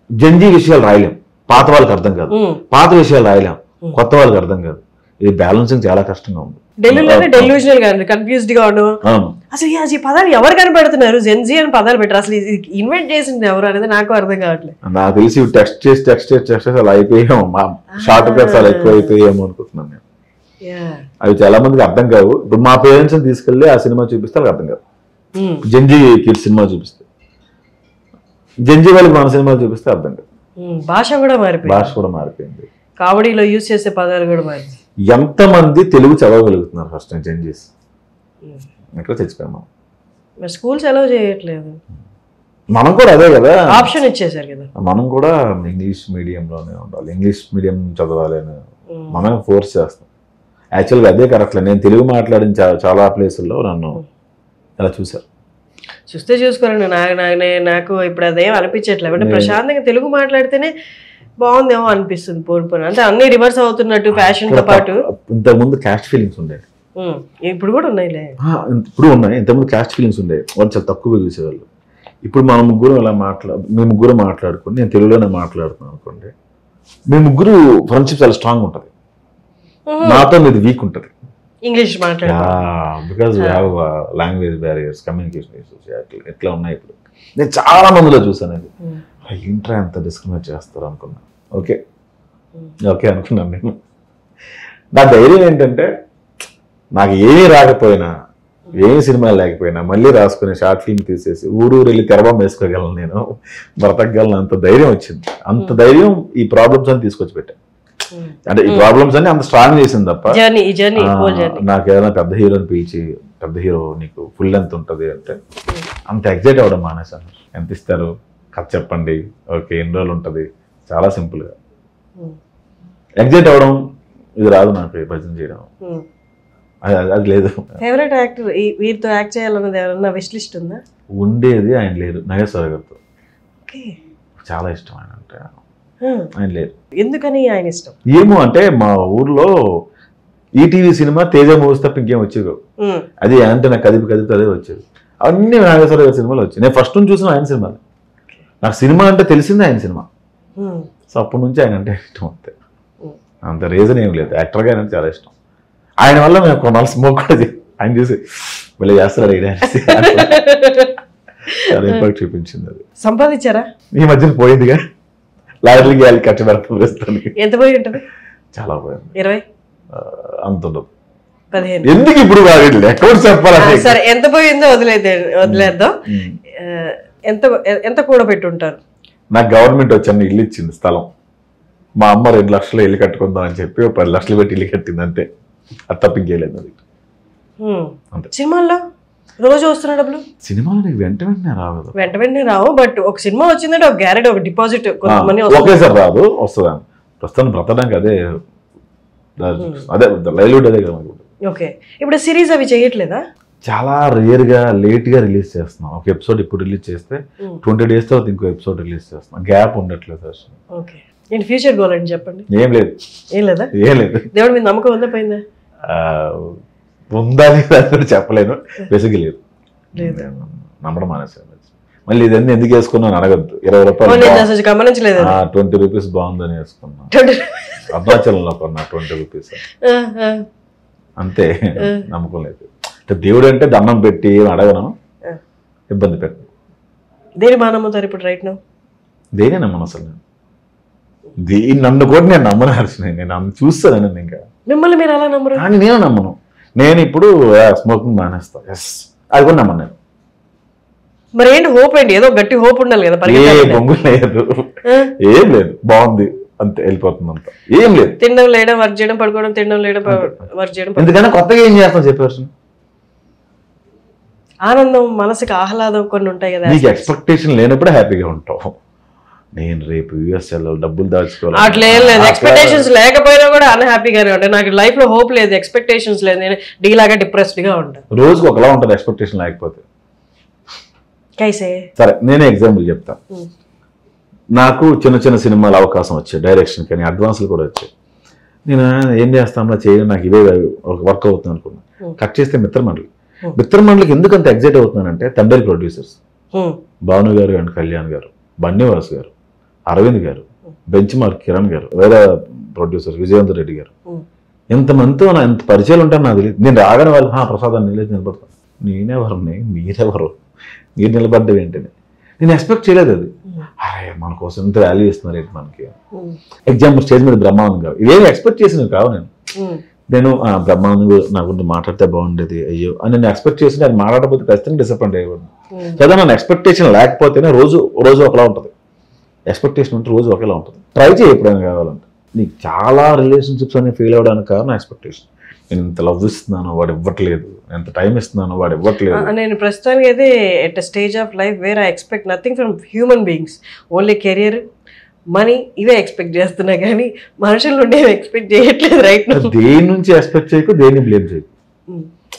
జంజీ విషయాలు రాయలేం, పాత వాళ్ళకి అర్థం కాదు, పాత విషయాలు రాయలేం, కొత్త వాళ్ళకి అర్థం కాదు. ఇది బ్యాలెన్సింగ్ చాలా కష్టంగా ఉంది. డెల్యూజనల్ గా కన్ఫ్యూజ్డ్ గా ఉండవు. అసలు ఈ పదాలు ఎవరు కనబడుతున్నారు, జెన్జీ అని పదాలు పెట్టారు, అసలు ఇన్వెంట్ చేసింది ఎవరు అనేది నాకు అర్థం కావట్లేదు. నాకు తెలిసి టెక్స్ట్ చేసి అలా అయిపోయాం, షార్ట్ కట్స్ అలా ఎక్కువ అయిపోయాము అనుకుంటున్నాను నేను. అవి చాలా మందికి అర్థం కావు. ఇప్పుడు మా పేరెంట్స్ ని తీసుకెళ్లి ఆ సినిమా చూపిస్తే వాళ్ళకి అర్థం కాదు. జంజీ కిడ్స్ సినిమా చూపిస్తే, జంజీ వాళ్ళకి మన సినిమాలు చూపిస్తే అర్థం కాదు. భాష కూడా మారిపోయింది, కామెడీలో యూజ్ చేసే పదాలు కూడా మారింది. ఎంతమంది తెలుగు చదవగలుగుతున్నారు ఫస్ట్ చేంజెస్ ఎక్కడ చచ్చిపోయాము. స్కూల్స్ అలౌ చేయట్లేదు, మనం కూడా అదే కదా ఆప్షన్ ఇచ్చేసారు కదా. మనం కూడా ఇంగ్లీష్ మీడియంలోనే ఉండాలి, ఇంగ్లీష్ మీడియం చదవాలి అని మనం ఫోర్స్ చేస్తాం. యాక్చువల్గా అదే కరెక్ట్. నేను తెలుగు మాట్లాడిన చాలా ప్లేసుల్లో నన్ను అలా చూస్తే చూసుకోరండి. నాకు ఇప్పుడు అదేం అనిపించట్లేదు. అంటే ప్రశాంతంగా తెలుగు మాట్లాడితేనే బాగుందేమో అనిపిస్తుంది. పోను అంటే అన్ని రివర్స్ అవుతున్నట్టు ఫ్యాషన్ తో పాటు. ఇంతకుముందు క్యాస్ట్ ఫీలింగ్స్ ఉండేవి, ఇప్పుడు కూడా ఉన్నాయిలే. ఇప్పుడు ఉన్నాయి. ఇంతకుముందు క్యాస్ట్ ఫీలింగ్స్ ఉండేవి, వాళ్ళు చాలా తక్కువగా చూసేవాళ్ళు. ఇప్పుడు మన ముగ్గురు అలా మేము ముగ్గురు మాట్లాడుకుని, నేను తెలుగులోనే మాట్లాడుతున్నాను అనుకోండి, మీ ముగ్గురు ఫ్రెండ్షిప్ చాలా స్ట్రాంగ్ ఉంటుంది. నాతో మీది వీక్ ఉంటుంది English because we have language barriers, communication issues ఎట్లా ఉన్నాయి. ఇప్పుడు నేను చాలా మందిలో చూసాను, అది ఇంట్రా ఎంత డిస్క్రిమినేట్ చేస్తారు అనుకున్నా. ఓకే అనుకున్నాను నేను. నా ధైర్యం ఏంటంటే, నాకు ఏమీ రాకపోయినా, ఏమి సినిమాలు లేకపోయినా మళ్ళీ రాసుకుని షార్ట్ ఫిల్మ్ తీసేసి ఊరు వెళ్ళి తెరబొమ్మ వేసుకోగలను, నేను బ్రతకగలను. అంత ధైర్యం వచ్చింది. అంత ధైర్యం ఈ ప్రాబ్లమ్స్ అని తీసుకొచ్చి పెట్టాను. అంటే ఈ ప్రాబ్లమ్స్ అన్ని అంత స్ట్రాంగ్ చేసింది తప్ప, నాకు ఏదైనా పెద్ద హీరోని పిలిచి, పెద్ద హీరో నీకు ఫుల్ లెంత్ ఉంటుంది అంటే అంత ఎగ్జైట్ అవ్వడం మానేశాను. ఎంత ఇస్తారు, కథ చెప్పండి, ఓకే ఎన్ని రోజులు ఉంటుంది, చాలా సింపుల్గా ఎగ్జైట్ అవ్వడం ఇది రాదు నాకు. భజన చేయడం అది లేదు. ఫేవరెట్ యాక్టర్ వీరితో యాక్ట్ చేయాలన్నది ఎవరన్నా విష్ లిస్ట్ ఉందా? ఉండేది, ఆయన లేరు. నాగేశ్వర గారితో ఓకే, చాలా ఇష్టం ఆయన అంటే. ఆయన లేరు. ఎందుకని ఆయన ఇష్టం? ఏమో అంటే మా ఊర్లో ఈటీవీ సినిమా తేజ మూవీస్ తప్ప ఇంకేం వచ్చేది. అది అంటే నాకు కదిపి అదే వచ్చేది. అన్ని నాగేశ్వర గారి సినిమాలు వచ్చాయి. నేను ఫస్ట్ నుంచి చూసిన ఆయన సినిమాలు. నాకు సినిమా అంటే తెలిసిందే ఆయన సినిమా. సో అప్పటి నుంచి ఆయన అంటే ఇష్టం. అంత రీజన్ ఏం లేదు. యాక్టర్గా ఆయన చాలా ఇష్టం. ఆయన వల్ల మేము కొన్నాళ్ళు స్మోక్ కూడా ఆయన చూసి మళ్ళీ చేస్తాడు చాలా ఇంపాక్ట్ చూపించింది. అది సంపాదించారా? ఈ మధ్యన పోయిందిగా, లాయర్లకి వాళ్ళకి ఖర్చు పెడతాం ప్రస్తుతానికి. ఎంత పోయి ఉంటుంది? చాలా పోయింది. 20 అంత ఉండదు. 15 ఎందుకు ఇప్పుడు అకౌంట్ చెప్పాలి. సరే, ఎంత పోయిందో వదిలేద్దాం. ఎంత కూడా పెట్టుంటారు? నాకు గవర్నమెంట్ వచ్చి ఇల్లు ఇచ్చింది, స్థలం. మా అమ్మ 2 లక్షలు ఇల్లు కట్టుకుందాం అని చెప్పి 10 లక్షలు పెట్టి ఇల్లు కట్టింది అంతే. అది తప్పింకేలేదు. అది అంతే. సినిమాల్లో రోజు వస్తున్న డబ్బులు సినిమాలు నీకు వెంటనే రావు. వెంటనే రావు, బట్ ఒక సినిమా వచ్చిందంటే ఒక గ్యారెంటీ, ఒక డిపాజిట్ ఒకేసారి రాదు. వస్తుందా ప్రస్తుతం బ్రతడానికి అదే లైవ్లీవుడ్ అదే కదా. ఓకే, ఇప్పుడు సిరీస్ అవి చేయట్లేదా? చాలా రేర్గా లేట్గా రిలీజ్ చేస్తున్నాం. ఒక ఎపిసోడ్ ఇప్పుడు రిలీజ్ చేస్తే 20 days తర్వాత ఇంకో ఎపిసోడ్ రిలీజ్ చేస్తున్నాం. గ్యాప్ ఉండట్లేదు అసలు. ఓకే, ఏంటి ఫ్యూచర్ గోల్ అని చెప్పండి. ఏం లేదు. ఏం లేదా? ఏం లేదు. దేవుడి మీద నమ్మకం ఉందా పోయిందా? ఉందని చెప్పలేను. బేసిక్గా లేదు, నమ్మడం మానేసాను. మళ్ళీ ఇదన్నీ ఎందుకు వేసుకున్నాను అడగద్దు. 20 రూపాయలు గమనించలేదు. 20 రూపీస్ బాగుందని వేసుకున్నాను. అరుణాచలంలో కొన్నా 20 రూపీస్ అంతే. నమ్మకం లేదు. దేవుడు అంటే దండం పెట్టి అడగను, ఇబ్బంది పెట్టను. దేని బాగా నమ్ముతారు ఇప్పుడు రైట్ నౌ? దేనే నమ్మను అసలు. నన్ను కూడా నేను నమ్మను హర్ష. నేను చూస్తాను. ఇంకా మిమ్మల్ని మీరు అలా నమ్మరు? కానీ నేను నమ్మను. నేను ఇప్పుడు స్మోకింగ్ మానేస్తాను. ఎస్, అది కూడా నమ్మను నేను. మరి ఏంటి హోప్? ఏంటి ఏదో గట్టి హోప్ ఉండాలి కదా. బొంగు లేదు, ఏం లేదు, బాగుంది అంతే, వెళ్ళిపోతుంది అంతా. ఏం లేదు. తినడం లేడం, వర్క్ చేయడం, పడుకోవడం, తినడం లేడం, వర్క్ చేయడం. ఎందుకన్నా కొత్తగా ఏం చేస్తాను చెప్పేసి. ఆనందం, మనసుకి ఆహ్లాదం కొన్ని ఉంటాయి కదా. నీకు ఎక్స్పెక్టేషన్ లేనప్పుడు హ్యాపీగా ఉంటావు. నేను రేపు యూఎస్ వెళ్ళాలి, డబ్బులు దాచుకోవాలి, అట్లా ఏం లేదు. ఎక్స్పెక్టేషన్స్ లేకపోయినా కూడా అన్హ్యాపీగానే ఉంటాయి. నాకు లైఫ్ లో హోప్ లేదు, ఎక్స్పెక్టేషన్స్ లేదు, నేను డీలాగా డిప్రెస్డ్ గా ఉంటాను. రోజుకి ఒకలా ఉంటుంది ఎక్స్పెక్టేషన్ లేకపోతే. కైసే సరే, నేనే ఎగ్జాంపుల్ చెప్తా. నాకు చిన్న సినిమాలు అవకాశం వచ్చాయి, డైరెక్షన్ కానీ అడ్వాన్స్లు కూడా వచ్చాయి. నేను ఏం చేస్తాను చేయడం, నాకు ఇవే వర్క్ అవుతుంది అనుకున్నాను. కట్ చేస్తే మిత్రమండలికి ఎందుకు అంత ఎగ్జైట్ అవుతున్నానంటే, తండ్రి ప్రొడ్యూసర్స్ భాను గారు అండ్ కళ్యాణ్ గారు, బన్నీవాస్ గారు, అరవింద్ గారు, బెంచ్ మార్క్ కిరణ్ గారు, వేరే ప్రొడ్యూసర్ విజయేందర్ రెడ్డి గారు, ఎంతమందితో నా ఎంత పరిచయాలు ఉంటాను నాకు తెలియదు. నేను రాగానే వాళ్ళు ప్రసాదాన్ని నిలబడతాను. నేనెవరిని, మీరెవరు, మీరు నిలబడ్డవి ఏంటని నేను ఎక్స్పెక్ట్ చేయలేదు. అది అరే మన కోసం ఇంత వాల్యూ ఇస్తున్నారు ఏంటి మనకి. ఎగ్జాంపుల్ స్టేజ్ మీద బ్రహ్మానందం గారు, ఇవేమి ఎక్స్పెక్ట్ చేసినవి కావు. నేను బ్రహ్మానందం నా గురించి మాట్లాడితే బాగుండేది అయ్యో అని నేను ఎక్స్పెక్ట్ చేసి అది మాట్లాడకపోతే ఖచ్చితంగా డిసప్పాయింట్ అయ్యేవాడిని కదా. నన్ను ఎక్స్పెక్టేషన్ లేకపోతేనే రోజు ఒకలా ఉంటుంది, ఎక్స్పెక్టేషన్ ఉంటే రోజు ఒకేలా ఉంటుంది. ట్రై చేయి ఎప్పుడైనా కావాలంటే. నీకు చాలా రిలేషన్షిప్స్ అనేవి ఫెయిల్ అవ్వడానికి కారణం ఎక్స్పెక్టేషన్. నేను ఇంత లవ్ ఇస్తున్నాను వాడు ఇవ్వట్లేదు, ఎంత టైం ఇస్తున్నాను వాడు ఇవ్వట్లేదు. నేను ప్రస్తుతానికి అయితే at stage of life where I expect nothing from human beings, only career, money, ఇవే ఎక్స్పెక్ట్ చేస్తున్నా కానీ మనుషుల నుండి ఎక్స్పెక్ట్ చేయట్లేదు రైట్ నౌ. దేని నుంచి ఎక్స్పెక్ట్ చేయకు, దేన్ని బ్లేమ్ చేయకు.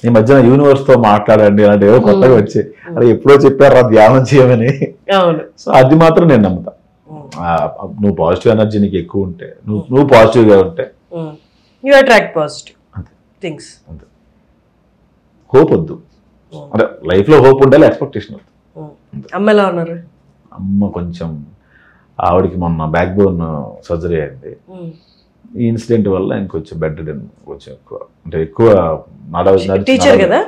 ఈ మధ్యన యూనివర్స్ తో మాట్లాడండి అంటే ఏవో కొత్తగా వచ్చాయి. అరే ఎప్పుడో చెప్పారా ధ్యానం చేయమని. అవును. సో అది మాత్రం నేను నమ్ముతా. నువ్వు పాజిటివ్ ఎనర్జీ నీకు ఎక్కువ ఉంటే, నువ్వు పాజిటివ్గా ఉంటే యూ అట్రాక్ట్ పాజిటివ్ థింగ్స్. అంతే. హోప్ వద్దు, అంటే లైఫ్ లో హోప్ ఉండాలి, ఎక్స్పెక్టేషన్ వద్దు. అమ్మ ఎలా ఉన్నారు? అమ్మ కొంచెం, ఆవిడకి మొన్న బ్యాక్ బోన్ సర్జరీ అయింది. ఈ ఇన్సిడెంట్ వల్ల ఇంకొంచెం బెడ్ కొంచెం ఎక్కువ, అంటే ఎక్కువ టీచర్ కదా,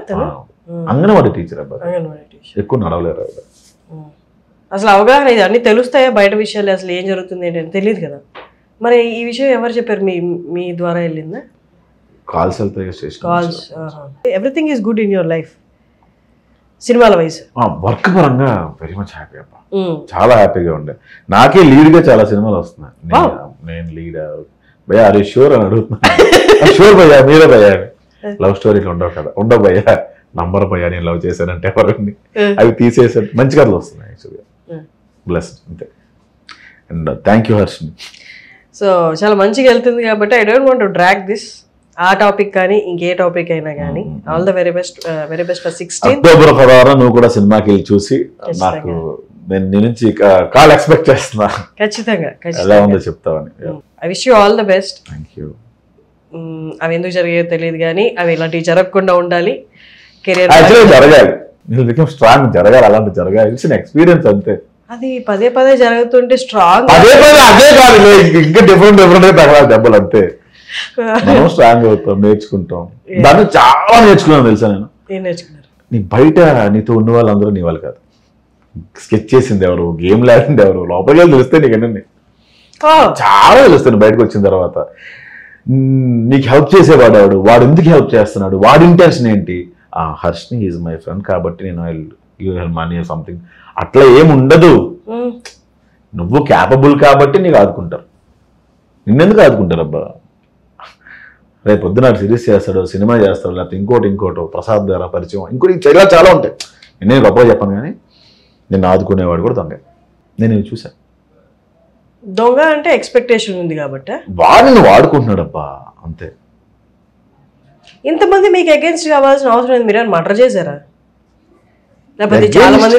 అంగన్వాడీ టీచర్ అబ్బాయి, ఎక్కువ నడవలేరు ఆవిడ. అసలు అవగాహన ఇది అన్ని తెలుస్తాయా బయట విషయాలు, అసలు ఏం జరుగుతుంది ఏంటని తెలియదు కదా. మరి ఈ విషయం ఎవరు చెప్పారు? మీ ద్వారా వెళ్ళిందా? కాల్స్ వెళ్తాయి, station calls. Everything is good in your life సినిమాల వైజ్? వర్క్ పరంగా వెరీ మచ్ హ్యాపీ అబ్బా, చాలా హ్యాపీగా ఉండే. నాకే లీడ్గా చాలా సినిమాలు వస్తున్నాయి. నేను లీడ్ భయ్యా అరే షూర్ అని అడుగుతున్నాను. షూర్ భయ్యా, మీరే భయ్యా. లవ్ స్టోరీలు ఉండవు కదా, ఉండవు భయ్యా, నంబర్ భయ్యా నేను లవ్ చేశానంటే ఎవరిని, అవి తీసేసాను. మంచి కథలు వస్తున్నాయి యాక్చువల్గా. బ్లెస్డ్ అంతే. And thank you Harshini. So చాలా మంచిగా వెళ్తుంది కాబట్టి I don't want to drag this. ఆ టాపిక్ కానీ ఇంకే టాపిక్ అయినా కానీ all the very best for 16 October 16 నువ్వు కూడా సినిమాకి వెళ్ళి చూసి నాకు నేను నీ నుంచి కాల్ ఎక్స్పెక్ట్ చేస్తున్నా. ఖచ్చితంగా ఎలా ఉందో చెప్తావని. I wish you all the best. Thank you. అవి ఎందుకు జరిగాయో తెలియదు కానీ అవి ఇలాంటివి జరగకుండా ఉండాలి. కెరీర్ జరగాలి, స్ట్రాంగ్ జరగాలి, అలాంటి జరగాలి. ఇట్స్ ఎక్స్పీరియన్స్ అంతే. అది పదే పదే జరుగుతుంటే స్ట్రాంగ్ అదే కాదు, ఇంకా డిఫరెంట్ తగలాలి దెబ్బలు అంతే. మనం స్ట్రాంగ్ అవుతాం, నేర్చుకుంటాం. దాన్ని చాలా నేర్చుకున్నాను తెలుసా నేను. ఏం నేర్చుకున్నారు? నీ బయట నీతో ఉన్న వాళ్ళందరూ నీ వాళ్ళు కాదు. స్కెచ్ చేసింది ఎవరు, గేమ్ లాడింది ఎవరు, లోపలికి వెళ్ళి తెలిస్తే నీకు అన్నీ చాలా తెలుస్తాను. బయటకు వచ్చిన తర్వాత నీకు హెల్ప్ చేసేవాడు ఎవడు, వాడు ఎందుకు హెల్ప్ చేస్తున్నాడు, వాడి ఇంటెన్షన్ ఏంటి. హర్ష్ని ఈజ్ మై ఫ్రెండ్ కాబట్టి నేను గివ్ హెల్ప్ మనీ సంథింగ్ అట్లా ఏమి ఉండదు. నువ్వు క్యాపబుల్ కాబట్టి నీకు ఆదుకుంటారు. నిన్నెందుకు ఆదుకుంటారు అబ్బా? రేపు పొద్దున సిరీస్ చేస్తాడు, సినిమా చేస్తాడు, లేకపోతే ఇంకోటో ప్రసాద్ ద్వారా పరిచయం, ఇంకోటి చాలా చాలా ఉంటాయి. నేను గొప్పగా చెప్పాను కానీ నిన్ను ఆదుకునేవాడు కూడా దొంగ. నేను ఇవి చూశాను. దొంగ అంటే ఎక్స్పెక్టేషన్ ఉంది కాబట్టి వాడిని వాడుకుంటున్నాడు అబ్బా అంతే. ఇంతమంది మీకు అగేన్స్ట్ కావాల్సిన అవసరం లేదు. మీరు మర్డర్ చేశారా? లేకపోతే చాలా మంది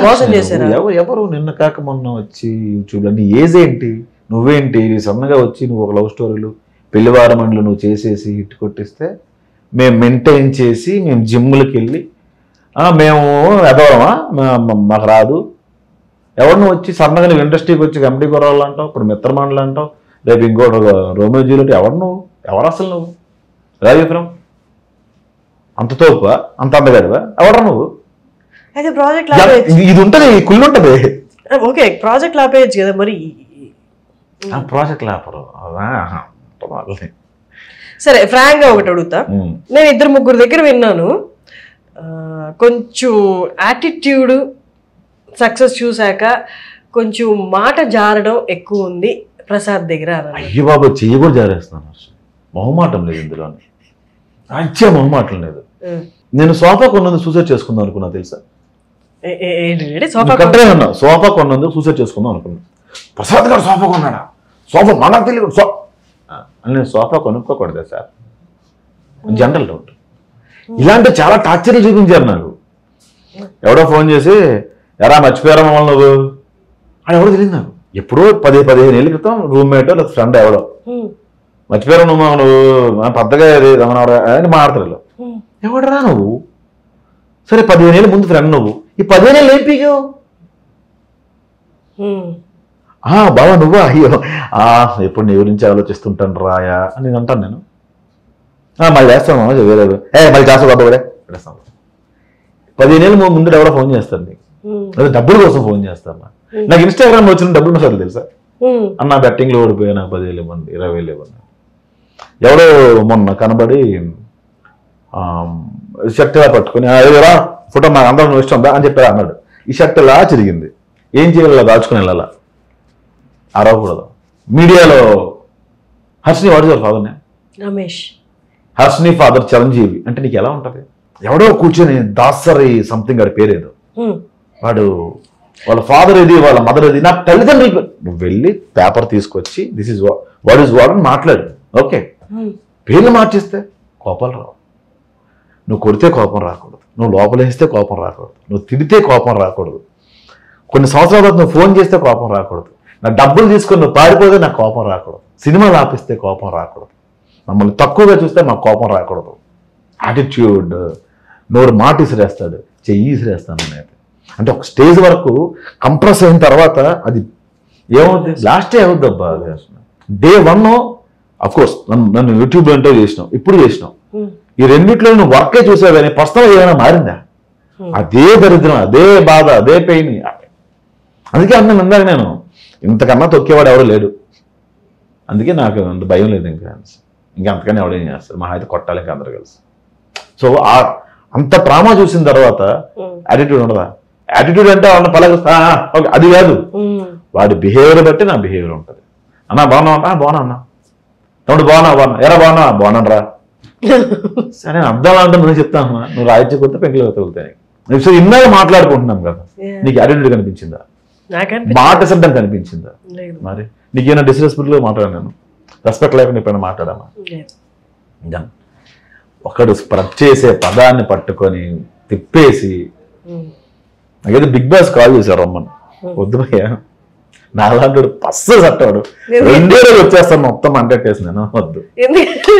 మోసం చేశారా? ఎవరు నిన్న కాక మొన్న వచ్చి యూట్యూబ్ నీ ఏజ్ ఏంటి, నువ్వేంటి సన్నగా వచ్చి నువ్వు ఒక లవ్ స్టోరీలు పెళ్లివారమండ్లు నువ్వు చేసేసి హిట్ కొట్టిస్తే మేము మెయింటైన్ చేసి మేము జిమ్లకి వెళ్ళి మేము ఎదవరమా మాకు రాదు. ఎవరు నువ్వు వచ్చి సన్నగా నువ్వు ఇండస్ట్రీకి వచ్చి కమిటీ కొరాలు అంటావు, ఇప్పుడు మిత్రమండలు అంటావు, రేపు ఇంకోటి రోమియో జూలియట్. ఎవరు అసలు నువ్వు రాజీపురం అంత తోపు అంత అందగాడివా? ఎవరు నువ్వు? అయితే ప్రాజెక్ట్ ఇది ఉంటుంది, కుళ్ళు ఉంటుంది. ఓకే, ప్రాజెక్ట్ లాపేయచ్చు కదా మరి. ప్రాజెక్ట్ లాపరు. సరే, ఫ్రాంక్ గా ఒకటి అడుగుతా. నేను 2-3 దగ్గర విన్నాను, కొంచెం యాటిట్యూడ్ సక్సెస్ చూసాక కొంచెం మాట జారడం ఎక్కువ ఉంది ప్రసాద్ దగ్గర. అయ్యో బాబు, చెయ్యి కూడా జారేస్తాను. మొహమాటం లేదు ఇందులో, అచ్చే మొహమాటం లేదు. నేను సోఫా కొన్నందుకు సూసైడ్ చేసుకుందాం అనుకున్నా తెలుసా? సోఫా కొన్నందుకు సూసైడ్ చేసుకుందాం అనుకున్నా. ప్రసాద్ గారు సోఫా కొన్నాడా? సోఫా మనకు తెలియదు అని నేను సోఫా కొనుక్కోకూడదా సార్? General doubt. ఇలాంటి చాలా టార్చర్లు చూపించారు నాకు. ఎవడో ఫోన్ చేసి ఎరా మర్చిపోయారా మమ్మల్ని నువ్వు అని ఎవడో తెలియదు నాకు. ఎప్పుడో 10-15 ఏళ్ళ క్రితం రూమ్మేటో లేదా ఫ్రెండ్ ఎవడో మర్చిపోయారా నువ్వు పెద్దగా రమణవరా అని మాట్లాడతారు. ఎవడరా నువ్వు? సరే 15 ఏళ్ళ ముందు ఫ్రెండ్ నువ్వు, ఈ 15 ఏళ్ళు ఏం పీకావు? బాబా నువ్వా? అయ్యో ఎప్పుడు నీ గురించి ఆలోచిస్తుంటాను రాయా అని నేను అంటాను. నేను మళ్ళీ చేస్తాను వేరే మళ్ళీ చేస్తా బాబా కూడా పెడేస్తాను. 15 ఏళ్ళ ముందు ఎవడో ఫోన్ చేస్తాను నీకు, అదే డబ్బుల కోసం ఫోన్ చేస్తాను. నాకు ఇన్స్టాగ్రామ్ వచ్చిన డబ్బులు మెసేజ్ తెలుసా? అన్న బెట్టింగ్లో ఓడిపోయా, నాకు 10,000 ఇవ్వండి, 20,000 ఇవ్వండి. ఎవడో మొన్న కనబడి షర్ట్ ఇలా పట్టుకుని రా ఫోటో నాకు అందరం నువ్వు ఇష్టం అని చెప్పారు అన్నాడు. ఈ షర్ట్ ఇలా చిరిగింది, ఏం చేయాలి? దాచుకుని వెళ్ళాలా? అరవకూడదు. మీడియాలో హర్షిని వాడు ఫాదర్నే రమేష్, హర్షిని ఫాదర్ చిరంజీవి అంటే నీకు ఎలా ఉంటుంది? ఎవడో కూర్చొని దాసరి సంథింగ్ వాడి పేరేదో, వాడు వాళ్ళ ఫాదర్ ఏది వాళ్ళ మదర్ ఏది, నాకు తల్లిదండ్రులు. నువ్వు వెళ్ళి పేపర్ తీసుకొచ్చి this is what is what అని మాట్లాడు. ఓకే, పేర్లు మార్చిస్తే కోపాలు రావు. నువ్వు కొడితే కోపం రాకూడదు, నువ్వు లోపలేస్తే కోపం రాకూడదు, నువ్వు తిడితే కోపం రాకూడదు, కొన్ని సంవత్సరాల తర్వాత నువ్వు ఫోన్ చేస్తే కోపం రాకూడదు, నా డబ్బులు తీసుకొని నువ్వు పారిపోతే నాకు కోపం రాకూడదు, సినిమాలు ఆపిస్తే కోపం రాకూడదు, మమ్మల్ని తక్కువగా చూస్తే మాకు కోపం రాకూడదు. యాటిట్యూడ్, నోరు మాట ఇసిరేస్తాడు, చెయ్యి ఇసిరేస్తాను నేను. అంటే ఒక స్టేజ్ వరకు కంప్రెస్ అయిన తర్వాత అది ఏమవుతుంది? లాస్టే అవుద్ది అబ్బా. డే 1 అఫ్కోర్స్ నన్ను యూట్యూబ్లో ఇంటర్వ్యూ చేసినావు, ఇప్పుడు చేసినావు. ఈ రెండిట్లో నువ్వు వర్కే చూసావు కానీ పర్సనల్ ఏమైనా మారిందా? అదే దరిద్రం, అదే బాధ, అదే పెయిన్. అందుకే అన్నాను ఇందాక నేను, ఇంతకన్నా తొక్కేవాడు ఎవడో లేడు. అందుకే నాకు అంత భయం లేదు. ఇంకంతకన్నా ఎవడేం చేస్తారు, మా అయితే కొట్టాలి ఇంకా అందరు కలిసి. సో అంత ట్రామా చూసిన తర్వాత యాటిట్యూడ్ ఉండదా? యాటిట్యూడ్ అంటే వాళ్ళని పలకరిస్తా ఓకే అది కాదు, వాడి బిహేవియర్ బట్టి నా బిహేవియర్ ఉంటుంది. అన్నా బాగున్నా? బాగున్నా అన్నా. తమ్ముడు బాగున్నా? ఎరా బాగున్నా? బాగున్నాను రా. సరే అర్థం అంటే నువ్వు చెప్తాను, నువ్వు రాయిచ్చే కొత్త పెంకులు తగులుతాయి. సో ఇన్నాళ్ళు మాట్లాడుకుంటున్నాం కదా, నీకు యాటిట్యూడ్ కనిపించిందా? మాట శబ్దం కనిపించిందా? మరి నీకేమైనా డిస్రెస్పెక్ట్గా మాట్లాడాను? రెస్పెక్ట్ లేకుండా ఎప్పుడైనా మాట్లాడామా? డన్. ఒకడు స్ప్రెడ్ చేసే పదాన్ని పట్టుకొని తిప్పేసి నాకైతే బిగ్ బాస్ కాల్ చేశారు రమ్మని. వద్దు భయ్యా, నాలాంటి పస్సు సట్టాడు 2 రోజులు వచ్చేస్తాను మొత్తం అంటేసి నేను వద్దు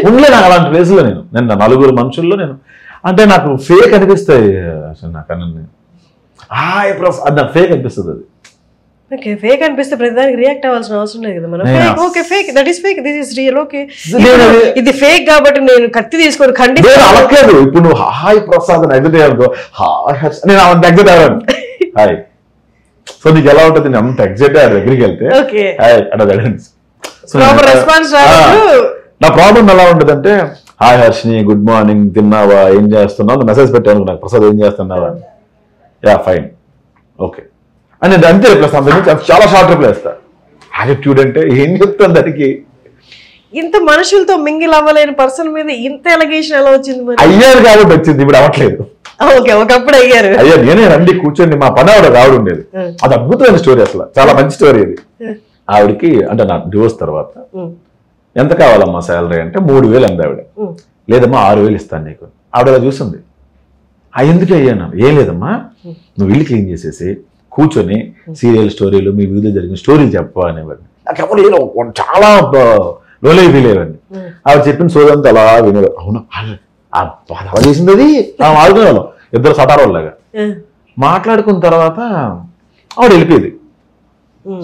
ఉండలే. నాకు అలాంటి ప్లేస్లో నేను 4 మనుషుల్లో నేను అంటే నాకు ఫేక్ అనిపిస్తాయి. అసలు నాకు అది నాకు ఫేక్ అనిపిస్తుంది. అది ఫేక్ అనిపిస్తే ప్రతిదానికి రియాక్ట్ అవ్వాల్సిన అవసరం లేదు కదా. మనం okay fake, that is fake, this is real. Okay ఇది ఫేక్ కాబట్టి నేను కత్తి తీసుకొని ఖండిత అలగలేదు. ఇప్పుడు నువ్వు హాయ్ ప్రసాద్ అని ఎగ్జిట్ అయ్యానుకో, నేను అంత ఎగ్జిట్ అయ్యాను హాయ్. సో నీకు ఎలా ఉంటుంది? నేను అంత ఎగ్జిట్ అయ్యాను దగ్గరికి వెళ్తే నా ప్రాబ్లం ఎలా ఉంటుందంటే, హాయ్ హర్షిని, గుడ్ మార్నింగ్, తిన్నావా, ఏం చేస్తున్నావు, మెసేజ్ పెట్టాను నాకు, ప్రసాద్ ఏం చేస్తున్నావా, యా ఫైన్ ఓకే అని అంతే రిప్లై ఇస్తాను. చాలా షార్ట్ రిప్లై ఇస్తాను. యాటిట్యూడ్ అంటే ఏం చెప్తాను దానికి? ఇంత మనుషులతో మింగిల్ అవ్వలేని పర్సన్ మీద ఇంత ఎలిగేషన్ ఎలా వచ్చింది? అయ్యారు కాబట్టి వచ్చింది, ఇప్పుడు అవ్వట్లేదు. ఒకప్పుడు అయ్యారు. అయ్యా నేనే రండి కూర్చొని మా పని ఆవిడ ఆవిడ ఉండేది. అది అద్భుతమైన స్టోరీ, అసలు చాలా మంచి స్టోరీ అది. ఆవిడకి అంటే నా డివోర్స్ తర్వాత ఎంత కావాలమ్మా శాలరీ అంటే 3,000 అంది ఆవిడ. లేదమ్మా 6,000 ఇస్తాను నీకు. ఆవిడ అలా చూసింది. ఎందుకు అయ్యాను? ఏం లేదమ్మా, నువ్వు ఇల్లు క్లీన్ చేసేసి కూర్చొని సీరియల్ స్టోరీలు, మీ వీధిలో జరిగిన స్టోరీలు చెప్పా అనేవాడిని. నాకు ఎవరు చాలా లోలే ఫీల్ అయ్యేవాడిని. ఆవిడ చెప్పిన సోదంతా అలా వినేవాడు. అవును అలా చేసింది అది ఆడుకునేవాళ్ళం ఇద్దరు సటారోళ్ళలాగా. మాట్లాడుకున్న తర్వాత ఆవిడ వెళ్ళిపోయేది.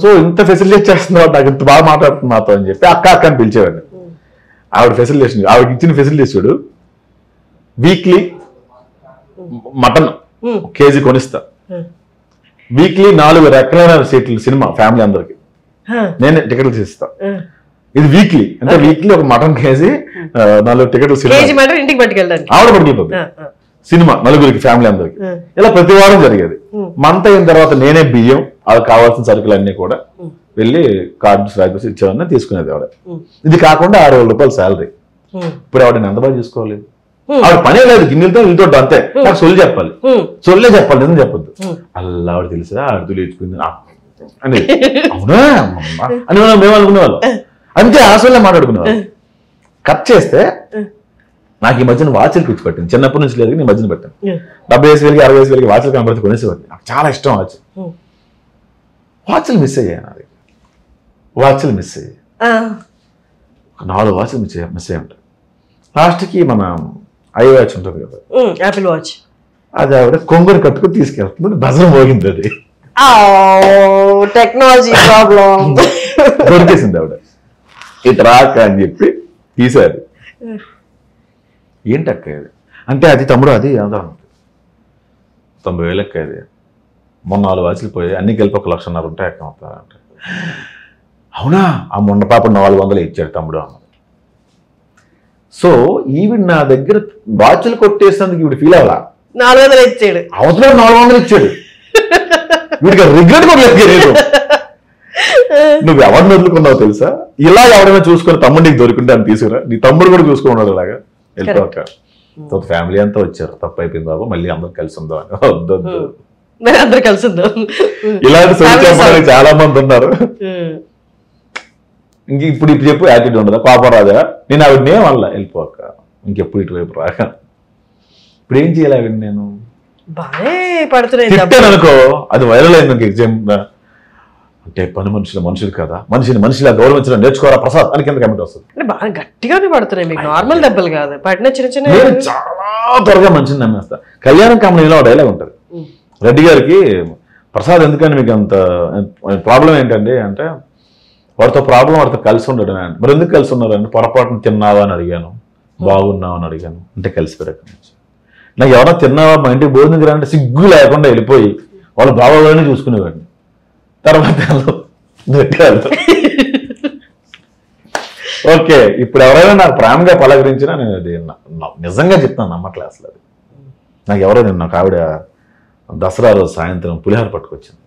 సో ఇంత ఫెసిలిటేట్ చేస్తున్నవాడు, నాకు ఇంత బాగా మాట్లాడుతుంది నాతో అని చెప్పి అక్క అక్క అని పిలిచేవాడిని. ఆవిడ ఫెసిలిటేషన్, ఆవిడకి ఇచ్చిన ఫెసిలిటీస్ చూడు, వీక్లీ మటన్ కేజీ కొనిస్తా, వీక్లీ 4 రెక్కలైన సీట్లు సినిమా ఫ్యామిలీ అందరికి నేనే టికెట్లు తీస్తా. ఇది వీక్లీ అంటే వీక్లీ ఒక మటన్ కేజీ 4 టికెట్లు ఇంటికి పట్టుకెళ్ళడానికి ఆవిడ పట్టుకెళ్ళిపోతుంది సినిమా నలుగురికి ఫ్యామిలీ అందరికి. ఇలా ప్రతి వారం జరిగేది. మంత్ అయిన తర్వాత నేనే బియ్యం, అది కావాల్సిన సరుకులు అన్ని కూడా వెళ్ళి కార్డ్స్ రాసి ఇచ్చేవన్నీ తీసుకునేది ఆవిడ. ఇది కాకుండా 6,000 రూపాయలు శాలరీ. ఇప్పుడు ఆవిడని ఎంత బాగా చూసుకోవాలి? ఆవిడ పనే లేదు, గిన్నెలతో వీళ్ళతో అంతే. నాకు సొల్లు చెప్పాలి, సొల్లే చెప్పాలి, నిజం చెప్పొద్దు. అలా ఆవిడ తెలుసా అడుగులు ఇచ్చుకుంది అని. అవునా అని మేము అనుకునేవాళ్ళం. అంతే ఆ సొల్లే మాట్లాడుకునేవాళ్ళం. కట్ చేస్తే నాకు ఈ మధ్యన వాచ్లు కూర్చోబెట్టింది. చిన్నప్పటి నుంచి లేదు, నేను మధ్యన పెట్టాను. 70,000 60,000 వాచ్లు కనబడితే కొనేసేవాడిని. నాకు చాలా ఇష్టం వాచ్. వాచ్లు మిస్ అయ్యాయి, నాది వాచ్లు మిస్ అయ్యాయి. 4 వాచ్లు మిస్ అయ్యి ఉంటాయి. లాస్ట్కి మన ఐ వాచ్ ఉంటుంది కదా, యాపిల్ వాచ్, అది ఆవిడ కొంగుని కట్టుకుని తీసుకెళ్తుంది. భజన మోగింది, అది టెక్నాలజీ ప్రాబ్లం. దొరికేసింది ఆవిడ. ఇటు రాక అని చెప్పి తీసారు. ఏంటి అక్క ఇది అంటే, అది తమ్ముడు అది 90,000 అక్క. అది మొన్న 4 వాచ్లు పోయాయి, అన్ని కలిపి 1,50,000 ఉంటాయి అక్క మొత్తం అంటే. అవునా, ఆ మొన్న పాప 400 ఇచ్చాడు తమ్ముడు అన్నది. సో ఈవిడ నా దగ్గర వాచ్లు కొట్టేసినందుకు ఈవిడ ఫీల్ అవ్వాలా? 400 ఇచ్చాడు, అవసరం 400 ఇచ్చాడు. వీడికి రిగ్రెట్ కూడా లేదు. నువ్వు ఎవరిని వదులుకున్నావు తెలుసా? ఇలా ఎవరైనా చూసుకొని తమ్ముడికి దొరికింటే అని తీసుకురా, నీ తమ్ముడు కూడా చూసుకున్నాడు అలాగా. వెళ్ళిపోక ఫ్యామిలీ అంతా వచ్చారు, తప్పు అయిపోయింది బాబు, మళ్ళీ అందరూ కలిసి ఉందాం అని. వద్దొద్దు, అందరు కలిసి ఉందాం. ఇలాంటి సొల్లు చాలా మంది ఉన్నారు. ఇంక ఇప్పుడు చెప్పు యాటిట్యూడ్ ఉండదా, కోపం రాదా? నేను ఆవిడనే వల్ల వెళ్ళిపోక ఇంకెప్పుడు ఇటువైపు రాక. ఇప్పుడు ఏం చేయాలి ఆవిడ? నేను బాగానే పడుతున్నాయి అనుకో, అది వైరల్ అయింది ఎగ్జామ్ అంటే. పని మనుషులు కదా, మనిషిలా గౌరవించడం నేర్చుకోరా ప్రసాద్ అని కింద కమెంట్ వస్తుంది. అంటే బాగా గట్టిగానే పడుతున్నాయి మీకు, నార్మల్ దెబ్బలు కాదు, పడిన చిన్న చిన్న. నేను చాలా త్వరగా మనిషిని నమ్మేస్తా. కళ్యాణం కామెడీలో డైలాగ్ ఉంటుంది, రెడ్డి గారికి ప్రసాద్ ఎందుకని మీకు అంత ప్రాబ్లం ఏంటండి అంటే, వాడితో ప్రాబ్లం వాడితో కలిసి ఉండడం. మరి ఎందుకు కలిసి ఉన్నారంటే, పొరపాటును తిన్నావా అని అడిగాను, బాగున్నావా అని అడిగాను అంటే కలిసిపోయాక. నాకు ఎవరో తిన్నావా మా ఇంటికి భోజనం తిరాలంటే సిగ్గు లేకుండా వెళ్ళిపోయి వాళ్ళు బాగోగానే చూసుకునేవాడిని. తర్వాత ఓకే, ఇప్పుడు ఎవరైనా నాకు ప్రేమగా పలకరించినా నేను అది నిజంగా చెప్తాను, నమ్మట్లే అసలు. అది నాకు ఎవరో నేను, నాకు ఆవిడ దసరా రోజు సాయంత్రం పులిహోర పట్టుకొచ్చింది.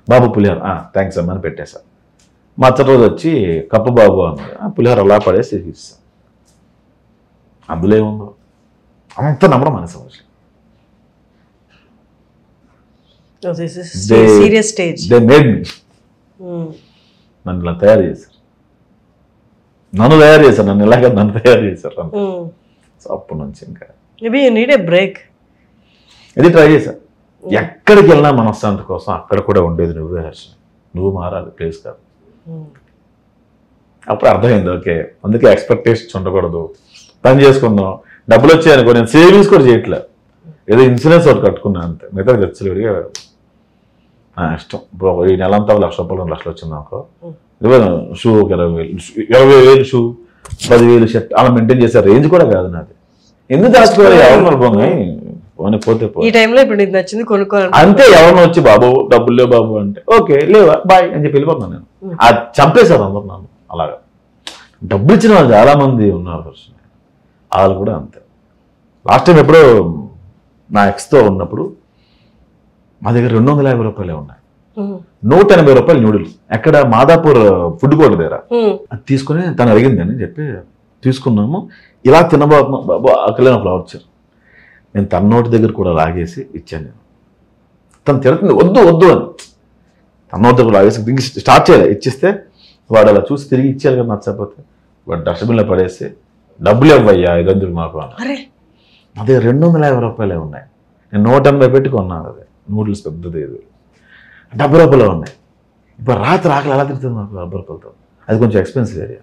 బాబు పులిహోర, థ్యాంక్స్ అమ్మని పెట్టేశా. మచ్చటి రోజు వచ్చి కప్పు బాబు అన్నది, పులిహోర అలా పడేసి ఇస్తాను. అందులో ఏముందో అంత నమ్మడం మన సమస్య. Serious stage. They made me, నన్ను ఇలా తయారు చేశారు. నన్ను తయారు చేశారు, నన్ను ఇలాగే నన్ను తయారు చేశారు. సో అప్పటి నుంచి ఇంకా maybe you need a break. ఇది ట్రై చేశాను. ఎక్కడికి వెళ్ళినా మనశ్శాంతి కోసం అక్కడ కూడా ఉండేది నువ్వే హర్ష, నువ్వు మారాలి, ప్లేస్ కాదు. అప్పుడు అర్థమైంది, ఓకే అందుకే ఎక్స్పెక్టేషన్స్ ఉండకూడదు, పని చేసుకుందాం. డబ్బులు వచ్చాయనుకో, నేను సేవింగ్స్ కూడా చేయట్లేదు, ఏదో ఇన్సూరెన్స్ ఒకటి కట్టుకున్నాను అంతే, మిగతా ఖర్చులుగా ఇష్టం. ఇప్పుడు ఈ నెల అంతా 1,00,000 రూపాయలు 2 లక్షలు వచ్చింది అనుకో, షూ 20,000 షూ, 10,000 షర్ట్ అలా మెయింటైన్ చేసే రేంజ్ కూడా కాదు నాది. ఎందుకు దాచుకోవాలి, ఎవరు పోనీ పోతే ఈ టైంలో ఇప్పుడు నీకు నచ్చింది కొనుక్కోవాలి అంతే. ఎవరిని వచ్చి బాబు డబ్బులు లేవు బాబు అంటే ఓకే లేవా బాయ్ అని చెప్పి వెళ్ళిపోతున్నాను నేను. అది చంపేశారు అందరు నన్ను. అలాగా డబ్బులు ఇచ్చిన వాళ్ళు చాలా మంది ఉన్నారు, వాళ్ళు కూడా అంతే. లాస్ట్ టైం ఎప్పుడో నా ఎక్స్తో ఉన్నప్పుడు మా దగ్గర 250 రూపాయలే ఉన్నాయి, 180 రూపాయలు నూడిల్స్ ఎక్కడ మాదాపూర్ ఫుడ్ కోర్ట్ దగ్గర. అది తీసుకుని తను అడిగింది అని చెప్పి తీసుకున్నాము. ఇలా తినబోతున్నాం బాబు, అక్కడైనా ఫ్లవర్ వచ్చారు. నేను తన నోటి దగ్గర కూడా లాగేసి ఇచ్చాను. నేను తను తిరుగుతుంది వద్దు వద్దు అని తన నోటి దగ్గర లాగేసి స్టార్ట్ చేయాలి. ఇచ్చిస్తే వాడు అలా చూసి తిరిగి ఇచ్చారు కదా, నచ్చకపోతే వాడు డస్ట్బిన్లో పడేసి డబ్బులు ఇవ్వయ్యా ఇదందుకు మాకు అని. అదే 250 రూపాయలే ఉన్నాయి, నేను 180 పెట్టి కొన్నాను. అదే నూడిల్స్ పెద్దది, ఇది 70 రూపాయలు ఉన్నాయి. ఇప్పుడు రాత్రి ఆకలి ఎలా తిరుగుతుంది నాకు 70 రూపాయలతో, అది కొంచెం ఎక్స్పెన్సివ్ ఏరియా.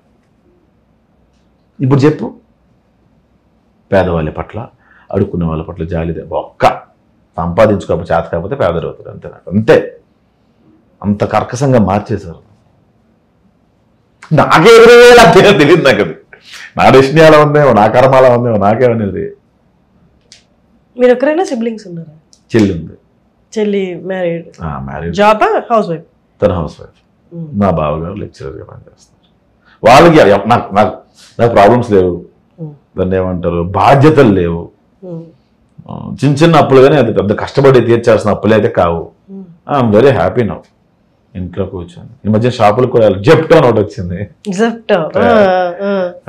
ఇప్పుడు చెప్పు, పేదవాళ్ళ పట్ల అడుక్కునే వాళ్ళ పట్ల జాలిదే. ఒక్క సంపాదించుకోకపోతే చేత కాకపోతే పేదలు అవుతారు అంతే. నాకు అంతే, అంత కర్కశంగా మార్చేశారు. నాకే ఎదురయ్యేలా తెలియదు నాకు, అది నా డెస్టినీ అలా ఉందేమో, నా కర్మ అలా ఉందేమో నాకేమనేది. మీరు ఎక్కడైనా సిబ్లింగ్స్ ఉన్నారా? చెల్లి ఉంది. చెల్లి married? Married. Job? House wife? తన హౌస్ వైఫ్. మా బావగారు లెక్చరర్గా పనిచేస్తారు. వాళ్ళకి నాకు ప్రాబ్లమ్స్ లేవు, దాన్ని ఏమంటారు బాధ్యతలు లేవు. చిన్న చిన్న అప్పులు కానీ అది పెద్ద కష్టపడి తీర్చాల్సిన అప్పులు అయితే కావు. I'm very happy now. ఇంట్లో కూర్చొని ఈ మధ్య షాపులకు కూడా జెప్టో అని ఒకటి వచ్చింది,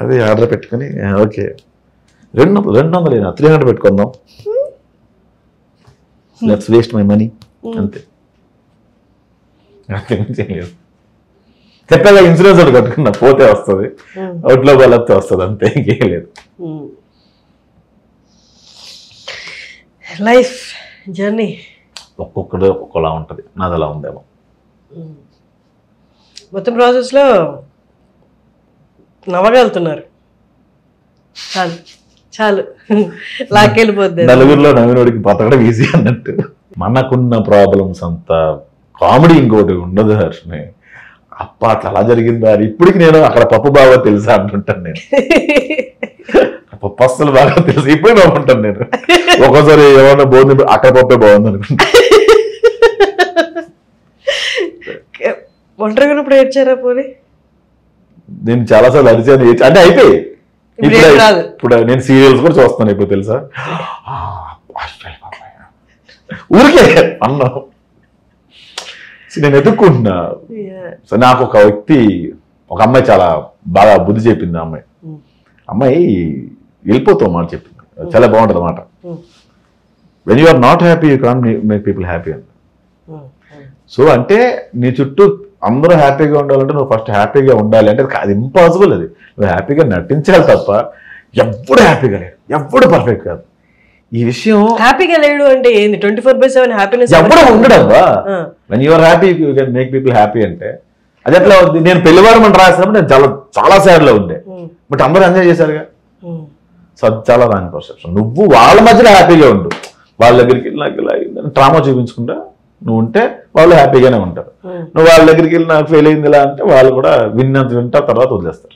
అది ఆర్డర్ పెట్టుకుని ఓకే 200 300 పెట్టుకుందాం, లెట్స్ వేస్ట్ మై మనీ అంతే. చెప్పగా ఇన్సూరెన్స్ ఒకటి కట్టుకున్నా, పోతే వస్తుంది, అవుట్లో బలతే వస్తుంది అంతే, ఇంకేం లేదు. లైఫ్ జర్నీ ఒక్కొక్కడు ఒక్కొక్కలా ఉంటుంది, నాది అలా ఉందేమో. మొత్తం ప్రాసెస్లో నవ్వగలుగుతున్నారు, చాలు చాలు లాక్కెళ్ళిపోద్ది. నలుగురిలో నవ్వినోడికి బతకడం ఈజీ అన్నట్టు. మనకున్న ప్రాబ్లమ్స్ అంతా కామెడీ ఇంకోటి ఉండదు హర్షని. అప్ప అట్లా అలా జరిగిందా, ఇప్పటికి నేను అక్కడ పప్పు బాగా తెలుసా అంటుంటాను. నేను పప్పు అస్సలు బాగా తెలుసు, ఇప్పుడే బాగుంటాను నేను. ఒక్కోసారి ఏమన్నా బాగుంది, అక్కడ పప్పే బాగుంది అనుకుంటా. ఒంటరిగా ఉన్నప్పుడు ఏడ్చారా పోనీ? నేను చాలాసార్లు అరిచాను, అంటే అయిపోయి. ఇప్పుడు నేను సీరియల్స్ కూడా చూస్తాను ఇప్పుడు తెలుసా, ఊరికే అన్నా. నేను ఎదుర్కొంటున్నా. సో నాకు ఒక వ్యక్తి, ఒక అమ్మాయి చాలా బాగా బుద్ధి చెప్పింది. అమ్మాయి వెళ్ళిపోతాం మాట చెప్పింది, చాలా బాగుంటుంది అన్నమాట. When you are not happy you can't make people happy అంట. సో అంటే నీ చుట్టూ అందరూ హ్యాపీగా ఉండాలంటే నువ్వు ఫస్ట్ హ్యాపీగా ఉండాలి అంటే అది ఇంపాసిబుల్. అది నువ్వు హ్యాపీగా నటించాలి తప్ప ఎప్పుడు హ్యాపీగా లేడు, ఎప్పుడు పర్ఫెక్ట్ కాదు. ఈ విషయం హ్యాపీగా లేడు అంటే ఏంది? 24/7 హ్యాపీనెస్ ఎప్పుడు ఉండడబ్బా. When you are happy you can make people happy అంటే అది ఎట్లా అవుతుంది? నేను పెళ్లివారం అని రాసినప్పుడు నేను చాలా సాడ్లో ఉండే, బట్ అందరూ ఎంజాయ్ చేశారుగా. సో అది చాలా రాంగ్ పర్సెప్షన్. నువ్వు వాళ్ళ మధ్యలో హ్యాపీగా ఉండు, వాళ్ళ దగ్గరికి వెళ్ళి నాకు ఇలా డ్రామా చూపించుకుంటా నువ్వు ఉంటే వాళ్ళు హ్యాపీగానే ఉంటారు. నువ్వు వాళ్ళ దగ్గరికి వెళ్ళి నాకు ఫెయిల్ అయింది ఇలా అంటే వాళ్ళు కూడా వింటా తర్వాత వదిలేస్తారు.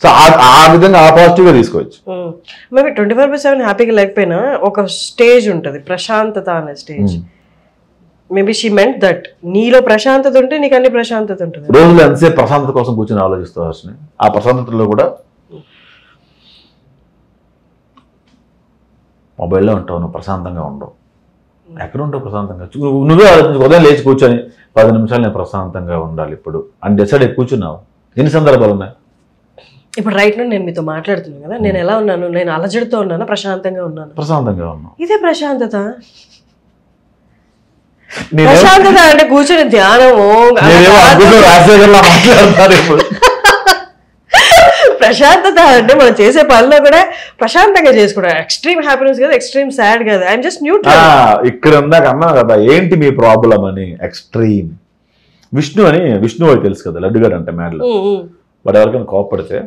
సో ఆ విధంగా ఆ పాజిటివ్గా తీసుకోవచ్చు. మేబీ 24/7 హ్యాపీగా లేకపోయినా ఒక స్టేజ్ ఉంటుంది, ప్రశాంతత అనే stage. Maybe she meant that నీలో ప్రశాంతత ఉంటే నీకు అన్ని ప్రశాంతత ఉంటుంది. రోజులు ఎంతసేపు ప్రశాంతత కోసం కూర్చొని ఆలోచిస్తూ వస్తున్నాయి. ఆ ప్రశాంతతలో కూడా మొబైల్లో ఉంటావు, నువ్వు ప్రశాంతంగా ఉండవు. ఎక్కడ ఉంటావు ప్రశాంతంగా? నువ్వే ఆలోచించు. ఉదయం లేచి కూర్చొని 10 నిమిషాలు నేను ప్రశాంతంగా ఉండాలి ఇప్పుడు అని డిసైడ్ అయ్యి కూర్చున్నావు. ఎన్ని సందర్భాలు ఉన్నాయి? ఇప్పుడు రైట్ నో నేను మీతో మాట్లాడుతున్నాను కదా, నేను ఎలా ఉన్నాను? నేను అలజడితో ఉన్నాను, ప్రశాంతంగా ఉన్నాను? ప్రశాంతంగా ఉన్నాను. ఇదే ప్రశాంతత. ప్రశాంతత అంటే కూర్చొని ధ్యానము ప్రశాంతత అంటే మనం చేసే పనిలో కూడా ప్రశాంతంగా చేసుకోవడం. ఎక్స్ట్రీమ్ హ్యాపీనెస్ కదా, ఎక్స్ట్రీమ్ సాడ్ కదా, ఐఎమ్ జస్ట్ న్యూట్రల్. ఇక్కడ ఉందాక అన్నా కదా ఏంటి మీ ప్రాబ్లం అని. ఎక్స్ట్రీమ్ విష్ణు వాడికి తెలుసు కదా, లడ్డుగాడు అంటే మేడలో. వాడు ఎవరికైనా కోపడితే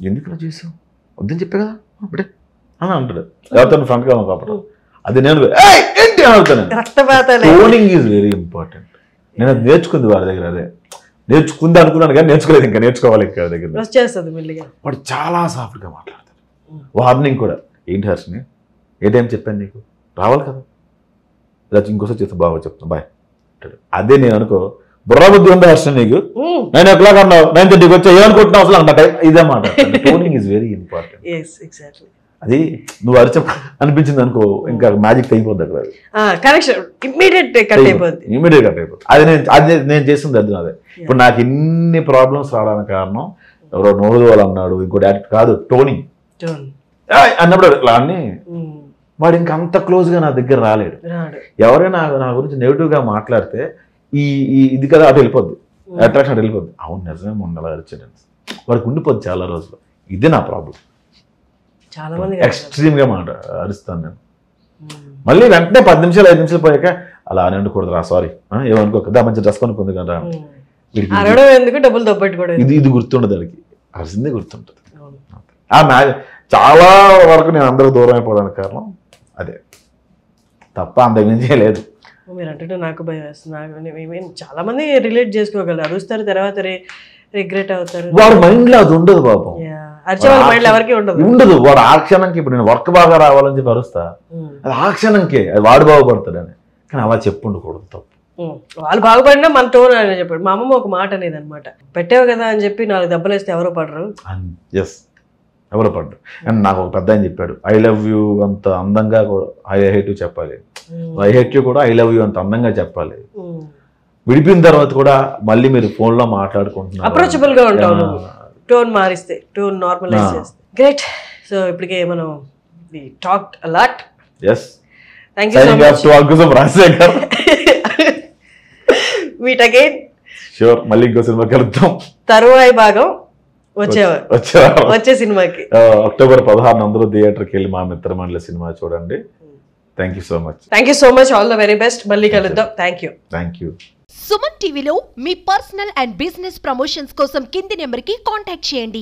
ఎందుకు చేసావు వద్దని చెప్పే కదా అప్పుడే అని అంటాడు. ఎవరితో ఫ్రంట్గా కోపడడం. అది నేను ఏంటి అవుతాను. Toning is very important. నేను అది నేర్చుకుంది వాడి దగ్గర. అదే నేర్చుకుంది అనుకున్నాను కానీ నేర్చుకోలేదు. ఇంకా నేర్చుకోవాలి ఇక్కడ దగ్గర. వాడు చాలా సాఫ్ట్గా మాట్లాడతాడు. వార్నింగ్ కూడా ఏంటి హర్షని ఏ టైం చెప్పాను నీకు రావాలి కదా, ఇలా ఇంకోసారి చేస్తే బాగా చెప్తాను బాయ్ అంటాడు. అదే నేను అనుకో బుర్ర బుద్ధి ఉందా హర్ష నీకు 9 o'clock అన్నావు 9:30 వచ్చా ఏమనుకుంటున్నావు అసలు అంట ఇదే మాట. Toning is very important. అది నువ్వు అరిచ అనిపించింది అనుకో ఇంకా మ్యాజిక్ అయిపోద్ది అక్కడ. ఇమీడియట్ కట్ అయిపోద్ది. అది నేను చేస్తుంది అది అదే. ఇప్పుడు నాకు ఇన్ని ప్రాబ్లమ్స్ రావడానికి కారణం ఎవరో నోరుదోలు అన్నాడు, ఇంకోటి యాక్ట్ కాదు టోనింగ్ అన్నప్పుడు ఇట్లా అని వాడు ఇంకా అంత క్లోజ్గా నా దగ్గర రాలేడు. ఎవరైనా నా గురించి నెగిటివ్గా మాట్లాడితే ఈ ఇది కదా అటు వెళ్ళిపోద్ది, అట్రాక్షన్ అటు వెళ్ళిపోద్ది. అవును నిజమే మొన్న అరిచాడు వాడికి ఉండిపోద్ది చాలా రోజులు. ఇదే నా ప్రాబ్లం. చాలా మంది ఎక్స్ట్రీమ్ గా అరుస్తాను నేను. మళ్ళీ వెంటనే 10 నిమిషాలు 5 నిమిషాలు పోయాక అలా అని ఉండకూడదు రా సారీ ఏమనుకోక మంచి డ్రెస్ కొనుక్కుంది కదా ఇది గుర్తుండదు దానికి. అరిసిందే గుర్తుంటుంది. చాలా వరకు నేను అందరూ దూరం అయిపోవడానికి కారణం అదే తప్ప అంతకు మించి లేదు. మీరు అంటే నాకు భయం వేస్తుంది. చాలా మంది రిలేట్ చేసుకోగలరు. అరుస్తారు తర్వాత రిగ్రెట్ అవుతారు. వాడు మైండ్ లో అది ఉండదు పాపం. ఎవరికి ఉండదు. వాడు ఆ క్షణంకి ఇప్పుడు నేను వర్క్ బాగా రావాలని చెప్పి అరుస్తా, అది ఆ క్షణంకే అది వాడు బాగుపడతాడని. కానీ అలా చెప్పుండకూడదు, తప్పు. వాళ్ళు బాగుపడినా మన టోన్ అని చెప్పాడు. మా అమ్మమ్మ ఒక మాట అనేది అనమాట, పెట్టావు కదా అని చెప్పి 4 దెబ్బలు వేస్తే ఎవరో పడరు. ఎస్ ఎవరో పడ్డారు. అండ్ నాకు ఒక పెద్ద ఆయన చెప్పాడు ఐ లవ్ యూ అంత అందంగా ఐ హేట్ యూ చెప్పాలి, ఐ హేట్ యూ కూడా ఐ లవ్ యూ అంత అందంగా చెప్పాలి. విడిపోయిన తర్వాత కూడా మళ్ళీ మీరు ఫోన్ లో మాట్లాడుకుంటున్నారు, అప్రోచబుల్ గా ఉంటావు. టోన్ మారిస్తే, టోన్ నార్మలైజ్ చేస్తే గ్రేట్. సో ఇప్పటికే మనం we talked a lot. yes thank you so much to Agusam Rajasekhar. meet again sure. మళ్ళీ ఇంకో సినిమా కలుద్దాం. తరువాయి భాగం వచ్చే సినిమాకి అక్టోబర్ 16 అందరూ థియేటర్కి వెళ్ళి మా మిత్రమండలి సినిమా చూడండి. Thank you so much. All the very best. మళ్ళీ కలుద్దాం. Thank you. సుమన్ టీవీలో మీ పర్సనల్ అండ్ బిజినెస్ ప్రమోషన్స్ కోసం కింది నెంబర్కి కాంటాక్ట్ చేయండి.